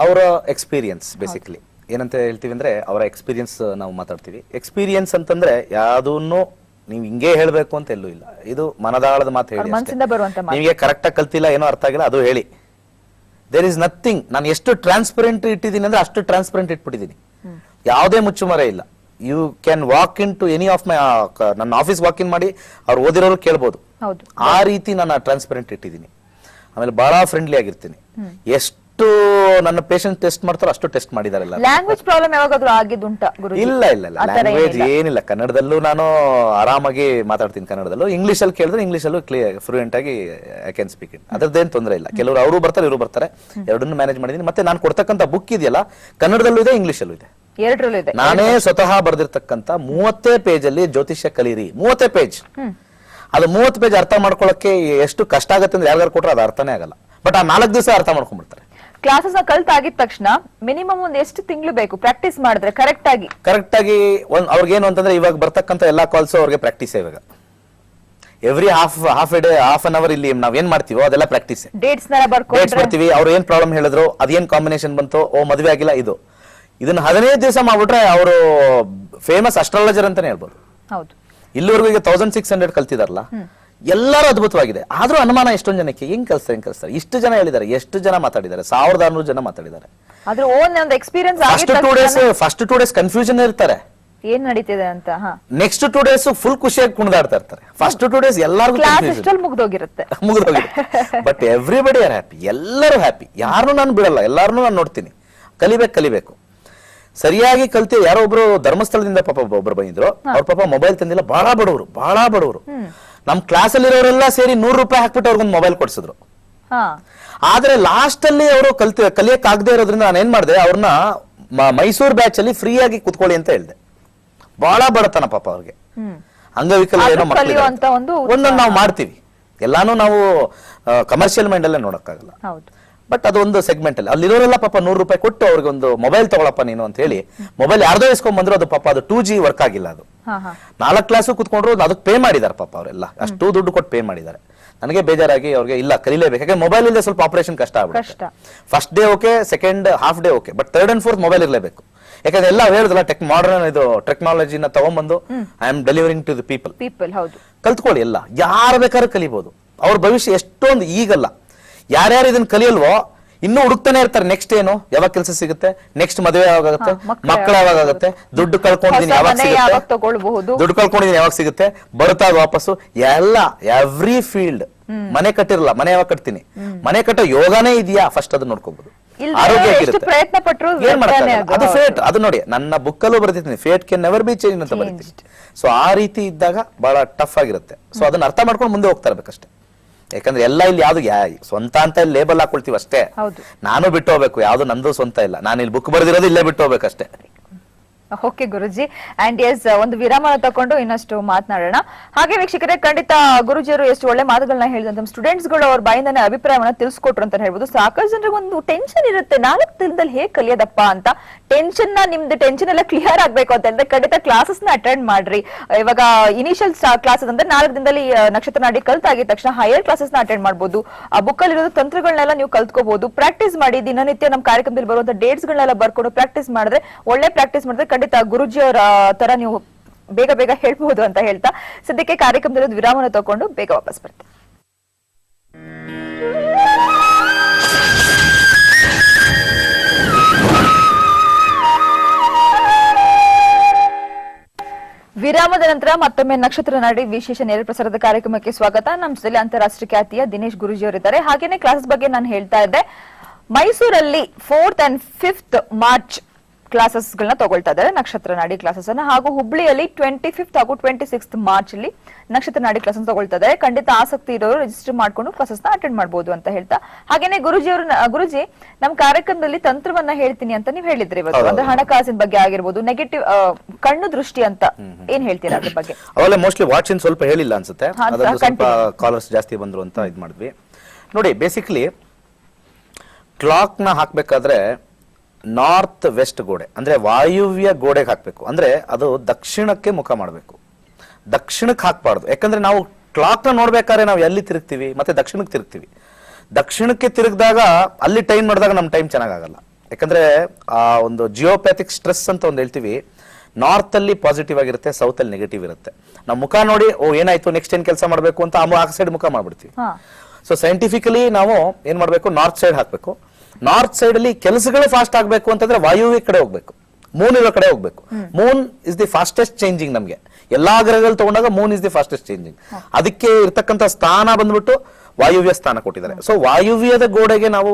ಅವರ ಎಕ್ಸ್ಪೀರಿಯನ್ಸ್ ಬೇಸಿಕಲಿ ಏನಂತ ಹೇಳ್ತೀವಿ ಅಂದ್ರೆ ಅವರ ಎಕ್ಸ್ಪೀರಿಯನ್ಸ್ ನಾವು ಮಾತಾಡ್ತೀವಿ. ಎಕ್ಸ್ಪೀರಿಯನ್ಸ್ ಅಂತಂದ್ರೆ ಯಾವ್ದನ್ನು ನೀವು ಹಿಂಗೆ ಹೇಳ್ಬೇಕು ಅಂತ ಎಲ್ಲೂ ಇಲ್ಲ. ಇದು ಮನದಾಳದ ಮಾತು ಹೇಳಿ, ಮನಸ್ಸಿಂದ ಬರುವಂತ ಮಾತು. ನಿಮಗೆ ಕರೆಕ್ಟ್ ಆಗಿ ಕಲ್ತಿಲ್ಲ, ಏನೋ ಅರ್ಥ ಆಗಿಲ್ಲ, ಅದು ಹೇಳಿ. There is nothing. ನಾನು ಎಷ್ಟು ಟ್ರಾನ್ಸ್ಪರೆಂಟ್ ಇಟ್ಟಿದ್ದೀನಿ ಅಂದ್ರೆ ಅಷ್ಟು ಟ್ರಾನ್ಸ್ಪರೆಂಟ್ ಇಟ್ಬಿಟ್ಟಿದ್ದೀನಿ. ಯಾವುದೇ ಮುಚ್ಚುಮರೆ ಇಲ್ಲ. You can walk into any of my ನನ್ನ ಆಫೀಸ್ ವಾಕ್ ಇನ್ ಮಾಡಿ ಅವ್ರು ಓದಿರೋರು ಕೇಳ್ಬೋದು. ಆ ರೀತಿ ನಾನು ಟ್ರಾನ್ಸ್ಪರೆಂಟ್ ಇಟ್ಟಿದ್ದೀನಿ. ಆಮೇಲೆ ಬಹಳ ಫ್ರೆಂಡ್ಲಿ ಆಗಿರ್ತೀನಿ. ಎಷ್ಟು ನನ್ನ ಪೇಷಂಟ್ ಟೆಸ್ಟ್ ಮಾಡ್ತಾರೋ ಅಷ್ಟು ಟೆಸ್ಟ್ ಮಾಡಿದ್ದಾರೆ. ಲ್ಯಾಂಗ್ವೇಜ್ ಪ್ರಾಬ್ಲಮ್ ಯಾವಾಗಾದ್ರೂ ಆಗಿದ್ದುಂಟಾ ಗುರುಜಿ? ಇಲ್ಲ ಇಲ್ಲ ಇಲ್ಲ, ಲ್ಯಾಂಗ್ವೇಜ್ ಏನಿಲ್ಲ. ಕನ್ನಡದಲ್ಲೂ ನಾನು ಆರಾಮಾಗಿ ಮಾತಾಡ್ತೀನಿ. ಕನ್ನಡದಲ್ಲೂ ಇಂಗ್ಲಿಷ್ ಅಲ್ಲಿ ಕೇಳಿದ್ರೆ ಇಂಗ್ಲಿಷ್ ಅಲ್ಲೂ ಕ್ಲಿಯರ್ ಫ್ಲೂಯೆಂಟ್ ಆಗಿ ಐ ಕ್ಯಾನ್ ಸ್ಪೀಕ್ ಇಟ್. ಅದ್ರದ್ದೇನು ತೊಂದರೆ ಇಲ್ಲ. ಕೆಲವರು ಅವರು ಬರ್ತಾರೆ, ಇವರು ಬರ್ತಾರೆ, ಎರಡನ್ನೂ ಮ್ಯಾನೇಜ್ ಮಾಡಿದೀನಿ. ಮತ್ತೆ ನಾನು ಕೊಡ್ತಕ್ಕಂಥ ಬುಕ್ ಇದೆಯಲ್ಲ, ಕನ್ನಡದಲ್ಲೂ ಇದೆ, ಇಂಗ್ಲಿಷ್ ಅಲ್ಲೂ ಇದೆ, ಎರಡರಲ್ಲೂ ಇದೆ. ನಾನೇ ಸ್ವತಃ ಬರ್ದಿರ್ತಕ್ಕಂಥ 30 ಪೇಜ್ ಅಲ್ಲಿ ಜ್ಯೋತಿಷ್ಯ ಕಲೀರಿ, 30 ಪೇಜ್. ಅದು 30 ಪೇಜ್ ಅರ್ಥ ಮಾಡ್ಕೊಳ್ಳೋಕೆ ಎಷ್ಟು ಕಷ್ಟ ಆಗುತ್ತೆ ಅಂದ್ರೆ ಯಾರು ಕೊಟ್ರೆ ಅದು ಅರ್ಥನೇ ಆಗಲ್ಲ. ಬಟ್ ಆ 4 ದಿವಸ ಅರ್ಥ ಮಾಡ್ಕೊಂಡ್ಬಿಡ್ತಾರೆ. ಕ್ಲಾಸಸ್ ಕಲ್ತಾಗಿದ ತಕ್ಷಣ ಮಿನಿಮಮ್ ಒಂದ್ ಎಷ್ಟು ತಿಂಗಳು ಬೇಕು ಪ್ರಾಕ್ಟೀಸ್ ಮಾಡಿದ್ರೆ ಕರೆಕ್ಟ್ ಆಗಿ ಅವ್ರಿಗೇನು ಅಂತಂದ್ರೆ ಇವಾಗ ಬರ್ತಕ್ಕಂಥ ಎಲ್ಲಾ ಕಾಲ್ಸ್ ಅವ್ರಿಗೆ ಪ್ರಾಕ್ಟೀಸ್. ಇವಾಗ every half a day, half an hour ಇಲ್ಲಿ ನಾವ್ ಏನ್ ಮಾಡ್ತೀವೋ ಅದೆಲ್ಲ ಪ್ರಾಕ್ಟೀಸ್. ಡೇಟ್ಸ್ ಬರ್ತೀವಿ, ಅವ್ರು ಏನ್ ಪ್ರಾಬ್ಲಮ್ ಹೇಳಿದ್ರು, ಅದೇನ್ ಕಾಂಬಿನೇಷನ್ ಬಂತು, ಮದುವೆ ಆಗಿಲ್ಲ, ಇದನ್ನ 15 ದಿವಸ ಮಾಡ್ಬಿಟ್ರೆ ಅವರು ಫೇಮಸ್ ಅಸ್ಟ್ರಾಲಜರ್ ಅಂತಾನೆ ಹೇಳ್ಬೋದು. ಹೌದು. ಇಲ್ಲಿವರೆಗೂ ಈಗ 1600 ಕಲ್ತಿದಾರಲ್ಲ, ಎಲ್ಲರೂ ಅದ್ಭುತವಾಗಿದೆ. ಆದ್ರೂ ಅನುಮಾನ ಎಷ್ಟೊಂದು ಜನಕ್ಕೆ, ಹೆಂಗ್ ಕಲಿಸ್ತಾರೆ. ಇಷ್ಟು ಜನ ಹೇಳಿದ್ದಾರೆ, ಎಷ್ಟು ಜನ ಮಾತಾಡಿದ್ದಾರೆ, 1600 ಜನ ಮಾತಾಡಿದ್ದಾರೆ. ಫಸ್ಟ್ 2 ಡೇಸ್ ಕನ್ಫ್ಯೂಷನ್ ಇರ್ತಾರೆ, ಏನ್ ನಡೀತಿದೆ ಅಂತ. ನೆಕ್ಸ್ಟ್ 2 ಡೇಸ್ ಫುಲ್ ಖುಷಿಯಾಗಿ ಕುಣಿದಾಡ್ತಾ ಇರ್ತಾರೆ. ಫಸ್ಟ್ 2 ಡೇಸ್ ಎಲ್ಲರಿಗೂ ಮುಗ್ದೋಗಿರುತ್ತೆ. ಬಟ್ ಎವ್ರಿಬಡಿ ಆರ್ ಹ್ಯಾಪಿ, ಎಲ್ಲರೂ ಹ್ಯಾಪಿ. ಯಾರನ್ನೂ ನಾನು ಬಿಡಲ್ಲ, ಎಲ್ಲಾರನ್ನೂ ನಾನು ನೋಡ್ತೀನಿ. ಕಲಿಬೇಕು ಸರಿಯಾಗಿ ಕಲ್ತಿ. ಯಾರೋ ಒಬ್ರು ಧರ್ಮಸ್ಥಳದಿಂದ ಪಾಪ ಒಬ್ರು ಬಂದಿದ್ರು. ಅವ್ರ ಪಾಪ ಮೊಬೈಲ್ ತಂದಿಲ್ಲ, ಬಹಳ ಬಡವರು. ನಮ್ ಕ್ಲಾಸ್ ಅಲ್ಲಿ ಇರೋರೆಲ್ಲ ಸೇರಿ 100 ರೂಪಾಯಿ ಹಾಕ್ಬಿಟ್ಟು ಅವ್ರಿಗೊಂದು ಮೊಬೈಲ್ ಕೊಡ್ಸಿದ್ರು. ಆದ್ರೆ ಲಾಸ್ಟ್ ಅಲ್ಲಿ ಅವರು ಕಲಿಯಕ್ ಆಗದೆ ಇರೋದ್ರಿಂದ ನಾನು ಏನ್ ಮಾಡಿದೆ, ಅವ್ರನ್ನ ಮೈಸೂರು ಬ್ಯಾಚ್ ಅಲ್ಲಿ ಫ್ರೀ ಆಗಿ ಕುತ್ಕೊಳ್ಳಿ ಅಂತ ಹೇಳ್ದೆ. ಬಹಳ ಬಡತನ ಪಾಪ ಅವ್ರಿಗೆ, ಅಂಗವಿಕಲ ಏನೋ ಮಕ್ಕಳು. ಒಂದೊಂದು ನಾವು ಮಾಡ್ತೀವಿ, ಎಲ್ಲಾನು ನಾವು ಕಮರ್ಷಿಯಲ್ ಮೈಂಡ್ ಅಲ್ಲೇ ನೋಡಕ್ಕಾಗಲ್ಲ. ಬಟ್ ಅದೊಂದು ಸೆಗ್ಮೆಂಟ್ ಅಲ್ಲಿ ಅಲ್ಲಿರೋರೆಲ್ಲ ಪಾಪ 100 ರೂಪಾಯಿ ಕೊಟ್ಟು ಅವ್ರಿಗೆ ಒಂದು ಮೊಬೈಲ್ ತಗೊಳಪ್ಪ ನೀನು ಅಂತ ಹೇಳಿ ಮೊಬೈಲ್ ಯಾರ್ದೋ ಇಸ್ಕೊಂಡ್ ಬಂದ್ರು, ಅದು ಪಾಪ ಅದು 2G ವರ್ಕ್ ಆಗಿಲ್ಲ, ಅದು 4 ಕ್ಲಾಸು ಕುತ್ಕೊಂಡ್ರು, ಅದಕ್ಕೆ ಪೇ ಮಾಡಿದಾರೆ ಪಾಪ ಅವರೆಲ್ಲ, ಅಷ್ಟು ದುಡ್ಡು ಕೊಟ್ಟು ಪೇ ಮಾಡಿದ್ದಾರೆ. ನನಗೆ ಬೇಜಾರಾಗಿ ಅವ್ರಿಗೆ ಇಲ್ಲ ಕಲಿಲೇಬೇಕು, ಯಾಕಂದ್ರೆ ಮೊಬೈಲ್ ಇಲ್ಲದೆ ಸ್ವಲ್ಪ ಆಪರೇಷನ್ ಕಷ್ಟ ಆಗ್ಬಿಡುತ್ತೆ. First day okay, second half day okay, but third and fourth mobile ಇರಲೇಬೇಕು. ಯಾಕಂದ್ರೆ ಎಲ್ಲ ಹೇಳಿದ್ರಲ್ಲ ಮಾಡರ್ನ್ ಇದು ಟೆಕ್ನಾಲಜಿನ ತಗೊಂಡ್ಬಂದು I am delivering to the people. ಹೌದು, ಕಲ್ತ್ಕೊಳ್ಳಿ, ಎಲ್ಲ ಯಾರು ಬೇಕಾದ್ರೂ ಕಲಿಬಹುದು. ಅವ್ರ ಭವಿಷ್ಯ ಎಷ್ಟೊಂದು ಈಗಲ್ಲ, ಯಾರ್ಯಾರು ಇದನ್ನ ಕಲಿಯಲ್ವೋ ಇನ್ನೂ ಹುಡುಕ್ತಾನೆ ಇರ್ತಾರೆ. ನೆಕ್ಸ್ಟ್ ಏನು, ಯಾವಾಗ ಕೆಲಸ ಸಿಗುತ್ತೆ, ನೆಕ್ಸ್ಟ್ ಮದುವೆ ಯಾವಾಗುತ್ತೆ, ಮಕ್ಕಳು ಯಾವಾಗ ಆಗುತ್ತೆ, ದುಡ್ಡು ಕಳ್ಕೊಂಡಿದೀನಿ ಯಾವಾಗ ಸಿಗುತ್ತೆ, ದುಡ್ಡು ಕಳ್ಕೊಂಡಿದೀನಿ ಯಾವಾಗ ಸಿಗುತ್ತೆ, ಬರುತ್ತಾ ವಾಪಸ್ಸು, ಎಲ್ಲ ಎವ್ರಿ ಫೀಲ್ಡ್. ಮನೆ ಕಟ್ಟಿರಲ್ಲ, ಮನೆ ಯಾವಾಗ ಕಟ್ತೀನಿ, ಮನೆ ಕಟ್ಟೋ ಯೋಗನೇ ಇದೆಯಾ, ಫಸ್ಟ್ ಅದನ್ನ ನೋಡ್ಕೋಬಹುದು. ಆರೋಗ್ಯ ಏನ್ ಮಾಡ್ತಾರೆ, ಅದು ಫೇಟ್. ಅದು ನೋಡಿ ನನ್ನ ಬುಕ್ಕಲ್ಲೂ ಬರ್ತಿದ್ದೀನಿ, fate can never be change ಅಂತ ಬರ್ತೀನಿ. ಸೊ ಆ ರೀತಿ ಇದ್ದಾಗ ಬಹಳ ಟಫ್ ಆಗಿರುತ್ತೆ. ಸೊ ಅದನ್ನ ಅರ್ಥ ಮಾಡ್ಕೊಂಡು ಮುಂದೆ ಹೋಗ್ತಾ ಇರ್ಬೇಕಷ್ಟೇ. ಯಾಕಂದ್ರೆ ಎಲ್ಲ ಇಲ್ಲಿ ಯಾವ್ದು ಸ್ವಂತ ಅಂತ ಲೇಬಲ್ ಹಾಕೊಳ್ತೀವಿ ಅಷ್ಟೇ. ನಾನು ಬಿಟ್ಟು ಹೋಗ್ಬೇಕು, ಯಾವ್ದು ನಂದು ಸ್ವಂತ ಇಲ್ಲ, ನಾನು ಇಲ್ಲಿ ಬುಕ್ ಬರೆದಿರೋದು ಇಲ್ಲೇ ಬಿಟ್ಟು ಹೋಗ್ಬೇಕಷ್ಟೇ. ಓಕೆ ಗುರುಜಿ, ಅಂಡ್ ಎಸ್ ಒಂದು ವಿರಾಮ ತಕೊಂಡು ಇನ್ನಷ್ಟು ಮಾತನಾಡೋಣ. ಹಾಗೆ ವೀಕ್ಷಕರೇ, ಖಂಡಿತ ಗುರುಜಿಯವರು ಎಷ್ಟು ಒಳ್ಳೆ ಮಾತುಗಳನ್ನ ಹೇಳಿದಂತ ಸ್ಟೂಡೆಂಟ್ಸ್ ಗಳು ಅವ್ರ ಬಾಯಿಂದಾನೆ ಅಭಿಪ್ರಾಯವನ್ನ ತಿಳಿಸ್ಕೊಟ್ರು ಅಂತ ಹೇಳ್ಬೋದು. ಸಾಕಷ್ಟು ಜನರಿಗೆ ಒಂದು ಟೆನ್ಷನ್ ಇರುತ್ತೆ, 4 ದಿನದಲ್ಲಿ ಹೇಗೆ ಕಲಿಯೋದಪ್ಪ ಅಂತ. ನಿಮ್ದು ಟೆನ್ಷನ್ ಎಲ್ಲ ಕ್ಲಿಯರ್ ಆಗ್ಬೇಕು ಅಂತ ಹೇಳಿದ್ರೆ ಖಂಡಿತ ಕ್ಲಾಸಸ್ ನ ಅಟೆಂಡ್ ಮಾಡ್ರಿ. ಇವಾಗ ಇನಿಷಿಯಲ್ ಕ್ಲಾಸಸ್ ಅಂದ್ರೆ 4 ದಿನದಲ್ಲಿ ನಕ್ಷತ್ರ ನಾಡಿ ಕಲ್ತಾಗಿದ ತಕ್ಷಣ ಹೈಯರ್ ಕ್ಲಾಸಸ್ ನ ಅಟೆಂಡ್ ಮಾಡಬಹುದು. ಆ ಬುಕ್ ಅಲ್ಲಿ ಇರೋ ತಂತ್ರಗಳನ್ನೆಲ್ಲ ನೀವು ಕಲ್ತ್ಕೋಬಹುದು. ಪ್ರಾಕ್ಟೀಸ್ ಮಾಡಿ, ದಿನನಿತ್ಯ ನಮ್ಮ ಕಾರ್ಯಕ್ರಮದಲ್ಲಿ ಬರುವಂತ ಡೇಟ್ಸ್ ಗಳನ್ನೆಲ್ಲ ಬರ್ಕೊಂಡು ಪ್ರಾಕ್ಟೀಸ್ ಮಾಡಿದ್ರೆ, ಒಳ್ಳೆ ಪ್ರಾಕ್ಟೀಸ್ ಮಾಡಿದ್ರೆ ಖಂಡಿತ ಗುರುಜಿ ಅವರ ತರ ನೀವು ಬೇಗ ಬೇಗ ಹೇಳ್ಬಹುದು ಅಂತ ಹೇಳ್ತಾ ಸದ್ಯಕ್ಕೆ ಕಾರ್ಯಕ್ರಮದಲ್ಲಿ ವಿರಾಮನ ತಗೊಂಡು ಬೇಗ ವಾಪಸ್ ಬರ್ತೀವಿ. ವಿರಾಮದ ನಂತರ ಮತ್ತೊಮ್ಮೆ ನಕ್ಷತ್ರ ನಾಡಿ ವಿಶೇಷ ನೇರ ಪ್ರಸಾರದ ಕಾರ್ಯಕ್ರಮಕ್ಕೆ ಸ್ವಾಗತ. ನಮ್ಮ ಜೊತೆ ಅಂತಾರಾಷ್ಟ್ರೀಯ ಖ್ಯಾತಿಯ ದಿನೇಶ್ ಗುರುಜಿ ಅವರಿದ್ದಾರೆ. ಹಾಗೇನೆ ಕ್ಲಾಸಸ್ ಬಗ್ಗೆ ನಾನು ಹೇಳ್ತಾ ಇದ್ದೆ. ಮೈಸೂರಲ್ಲಿ 4th and 5th March classes ಗಳನ್ನ ತಗೊಳ್ತಾ ಇದ್ದಾರೆ, ನಕ್ಷತ್ರ ನಾಡಿ ಕ್ಲಾಸಸ್ ಅನ್ನ. ಹಾಗೂ ಹುಬ್ಳಿಯಲ್ಲಿ 25th ಹಾಗೂ 26th ಮಾರ್ಚ್ ಅಲ್ಲಿ ನಕ್ಷತ್ರ ನಾಡಿ ಕ್ಲಾಸಸ್ ತಗೊಳ್ತಾ ಇದ್ದಾರೆ. ಖಂಡಿತ ಆಸಕ್ತಿ ಇರೋರು ರಿಜಿಸ್ಟರ್ ಮಾಡ್ಕೊಂಡು ಕ್ಲಾಸಸ್ ನ ಅಟೆಂಡ್ ಮಾಡಬಹುದು ಅಂತ ಹೇಳ್ತಾ, ಹಾಗೇನೆ ಗುರುಜಿ ನಮ್ ಕಾರ್ಯಕ್ರಮದಲ್ಲಿ ತಂತ್ರವನ್ನ ಹೇಳ್ತೀನಿ ಅಂತ ನೀವು ಹೇಳಿದ್ರಿ ಇವತ್ತು. ಅಂದ್ರೆ ಹಣಕಾಸಿನ ಬಗ್ಗೆ ಆಗಿರ್ಬೋದು, ನೆಗೆಟಿವ್ ಕಣ್ಣು ದೃಷ್ಟಿ ಅಂತ ಏನ್ ಹೇಳ್ತೀರಾ ಅದ್ರ ಬಗ್ಗೆ? ಅವೆಲ್ಲ ಮೋಸ್ಟ್ಲಿ ವಾಚಿನ್ ಸ್ವಲ್ಪ ಹೇಳಿಲ್ಲ ಅನ್ಸುತ್ತೆ, ಅದೊಂದು ಸ್ವಲ್ಪ ಕಾಲರ್ಸ್ ಜಾಸ್ತಿ ಬಂದ್ರು ಅಂತ ಇದ್ ಮಾಡಿದ್ವಿ. ನೋಡಿ, ಬೇಸಿಕಲಿ ಕ್ಲಾಕ್ ನ ಹಾಕ್ಬೇಕಾದ್ರೆ ನಾರ್ತ್ ವೆಸ್ಟ್ ಗೋಡೆ ಅಂದ್ರೆ ವಾಯುವ್ಯ ಗೋಡೆಗೆ ಹಾಕ್ಬೇಕು. ಅಂದ್ರೆ ಅದು ದಕ್ಷಿಣಕ್ಕೆ ಮುಖ ಮಾಡಬೇಕು, ದಕ್ಷಿಣಕ್ಕೆ ಹಾಕ್ಬಾರ್ದು. ಯಾಕಂದ್ರೆ ನಾವು ಕ್ಲಾಕ್ ನ ನೋಡ್ಬೇಕಾದ್ರೆ ನಾವು ಎಲ್ಲಿ ತಿರುಗ್ತೀವಿ, ಮತ್ತೆ ದಕ್ಷಿಣಕ್ಕೆ ತಿರುಗ್ತೀವಿ. ದಕ್ಷಿಣಕ್ಕೆ ತಿರುಗಿದಾಗ ಅಲ್ಲಿ ಟೈಮ್ ನೋಡಿದಾಗ ನಮ್ಮ ಟೈಮ್ ಚೆನ್ನಾಗಲ್ಲ. ಯಾಕಂದ್ರೆ ಆ ಒಂದು ಜಿಯೋಪ್ಯಾಥಿಕ್ ಸ್ಟ್ರೆಸ್ ಅಂತ ಒಂದು ಹೇಳ್ತೀವಿ, ನಾರ್ತ್ ಅಲ್ಲಿ ಪಾಸಿಟಿವ್ ಆಗಿರುತ್ತೆ, ಸೌತ್ ಅಲ್ಲಿ ನೆಗೆಟಿವ್ ಇರುತ್ತೆ. ನಾವು ಮುಖ ನೋಡಿ ಏನಾಯ್ತು, ನೆಕ್ಸ್ಟ್ ಏನ್ ಕೆಲಸ ಮಾಡಬೇಕು ಅಂತ ಆ ಸೈಡ್ ಮುಖ ಮಾಡ್ಬಿಡ್ತೀವಿ. ಸೊ ಸೈಂಟಿಫಿಕಲಿ ನಾವು ಏನ್ ಮಾಡ್ಬೇಕು, ನಾರ್ತ್ ಸೈಡ್ ಹಾಕ್ಬೇಕು. ನಾರ್ತ್ ಸೈಡ್ ಅಲ್ಲಿ ಕೆಲಸಗಳು ಫಾಸ್ಟ್ ಆಗ್ಬೇಕು ಅಂತಂದ್ರೆ ವಾಯುವ್ಯ ಕಡೆ ಹೋಗ್ಬೇಕು, ಮೂನ್ ಇರೋ ಕಡೆ ಹೋಗ್ಬೇಕು. Moon is the fastest changing. ನಮ್ಗೆ ಎಲ್ಲಾ ಗ್ರಹಗಳು ತಗೊಂಡಾಗ Moon is the fastest changing. ಅದಕ್ಕೆ ಇರ್ತಕ್ಕಂಥ ಸ್ಥಾನ ಬಂದ್ಬಿಟ್ಟು ವಾಯುವ್ಯ ಸ್ಥಾನ ಕೊಟ್ಟಿದ್ದಾರೆ. ಸೊ ವಾಯುವ್ಯದ ಗೋಡೆಗೆ ನಾವು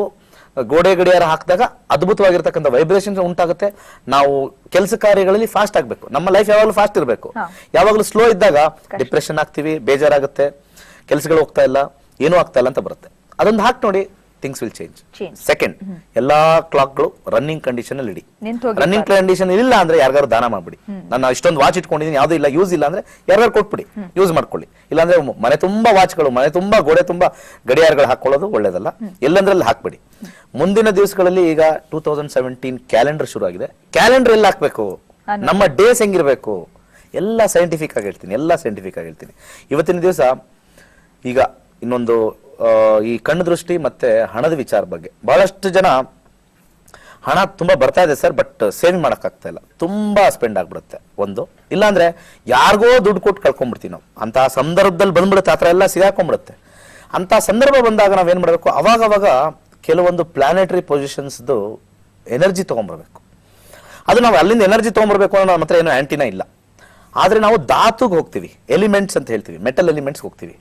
ಗೋಡೆ ಗಡಿಯಾರ ಹಾಕಿದಾಗ ಅದ್ಭುತವಾಗಿರ್ತಕ್ಕಂಥ ವೈಬ್ರೇಷನ್ಸ್ ಉಂಟಾಗುತ್ತೆ. ನಾವು ಕೆಲಸ ಕಾರ್ಯಗಳಲ್ಲಿ ಫಾಸ್ಟ್ ಆಗ್ಬೇಕು. ನಮ್ಮ ಲೈಫ್ ಯಾವಾಗಲೂ ಫಾಸ್ಟ್ ಇರಬೇಕು. ಯಾವಾಗಲೂ ಸ್ಲೋ ಇದ್ದಾಗ ಡಿಪ್ರೆಷನ್ ಆಗ್ತೀವಿ, ಬೇಜಾರಾಗುತ್ತೆ, ಕೆಲಸಗಳು ಹೋಗ್ತಾ ಇಲ್ಲ, ಏನೂ ಆಗ್ತಾ ಇಲ್ಲ ಅಂತ ಬರುತ್ತೆ. ಅದೊಂದು ಹಾಕಿ ನೋಡಿ, ಥಿಂಗ್ಸ್ ವಿಲ್ ಚೇಂಜ್. ಸೆಕೆಂಡ್, ಎಲ್ಲಾ ಕ್ಲಾಕ್ಗಳು ರನ್ನಿಂಗ್ ಕಂಡೀಷನ್ ಅಲ್ಲಿ ಇಡಿ. ರನ್ನಿಂಗ್ ಕಂಡೀಷನ್ ಇಲ್ಲ ಅಂದ್ರೆ ಯಾರಿಗಾರು ದಾನ ಮಾಡ್ಬಿಡಿ. ನಾನು ಇಷ್ಟೊಂದು ವಾಚ್ ಇಟ್ಕೊಂಡಿದ್ದೀನಿ, ಯಾವ್ದು ಇಲ್ಲ, ಯೂಸ್ ಇಲ್ಲ ಅಂದ್ರೆ ಯಾರಿಗಾರು ಕೊಟ್ಬಿಡಿ, ಯೂಸ್ ಮಾಡ್ಕೊಳ್ಳಿ. ಇಲ್ಲಾಂದ್ರೆ ಮನೆ ತುಂಬಾ ವಾಚ್ಗಳು, ಮನೆ ತುಂಬಾ ಗೋಡೆ ತುಂಬಾ ಗಡಿಯಾರಗಳು ಹಾಕೊಳ್ಳೋದು ಒಳ್ಳೇದಲ್ಲ. ಎಲ್ಲಂದ್ರೆ ಅಲ್ಲಿ ಹಾಕ್ಬಿಡಿ. ಮುಂದಿನ ದಿವಸಗಳಲ್ಲಿ ಈಗ 2017 ಕ್ಯಾಲೆಂಡರ್ ಶುರು ಆಗಿದೆ. ಕ್ಯಾಲೆಂಡರ್ ಎಲ್ಲ ಹಾಕ್ಬೇಕು, ನಮ್ಮ ಡೇಸ್ ಹೆಂಗಿರ್ಬೇಕು ಎಲ್ಲ ಸೈಂಟಿಫಿಕ್ ಆಗಿ ಹೇಳ್ತೀನಿ. ಇವತ್ತಿನ ದಿವಸ ಈಗ ಇನ್ನೊಂದು ಈ ಕಣ್ಣು ದೃಷ್ಟಿ ಮತ್ತೆ ಹಣದ ವಿಚಾರ ಬಗ್ಗೆ ಬಹಳಷ್ಟು ಜನ ಹಣ ತುಂಬಾ ಬರ್ತಾ ಇದೆ ಸರ್, ಬಟ್ ಸೇವಿಂಗ್ ಮಾಡಕ್ ಆಗ್ತಾ ಇಲ್ಲ, ತುಂಬಾ ಸ್ಪೆಂಡ್ ಆಗ್ಬಿಡುತ್ತೆ. ಒಂದು ಇಲ್ಲಾಂದ್ರೆ ಯಾರಿಗೋ ದುಡ್ಡು ಕೊಟ್ಟು ಕಳ್ಕೊಂಡ್ಬಿಡ್ತೀವಿ ನಾವು. ಅಂತ ಸಂದರ್ಭದಲ್ಲಿ ಬಂದ್ಬಿಡುತ್ತೆ, ಆತರ ಎಲ್ಲ ಸಿಗಾಕೊಂಡ್ಬಿಡುತ್ತೆ. ಅಂತ ಸಂದರ್ಭ ಬಂದಾಗ ನಾವೇನ್ ಮಾಡ್ಬೇಕು, ಅವಾಗ ಕೆಲವೊಂದು ಪ್ಲಾನೆಟರಿ ಪೊಸಿಷನ್ಸ್ದು ಎನರ್ಜಿ ತಗೊಂಡ್ಬರ್ಬೇಕು. ಅದು ನಾವು ಅಲ್ಲಿಂದ ಎನರ್ಜಿ ತಗೊಂಡ್ಬರ್ಬೇಕು ಅನ್ನೋ ನಮ್ಮ ಹತ್ರ ಏನೋ ಆಂಟಿನಾ ಇಲ್ಲ. ಆದ್ರೆ ನಾವು ಧಾತುಗೆ ಹೋಗ್ತೀವಿ, ಎಲಿಮೆಂಟ್ಸ್ ಅಂತ ಹೇಳ್ತೀವಿ, ಮೆಟಲ್ ಎಲಿಮೆಂಟ್ಸ್ ಹೋಗ್ತೀವಿ.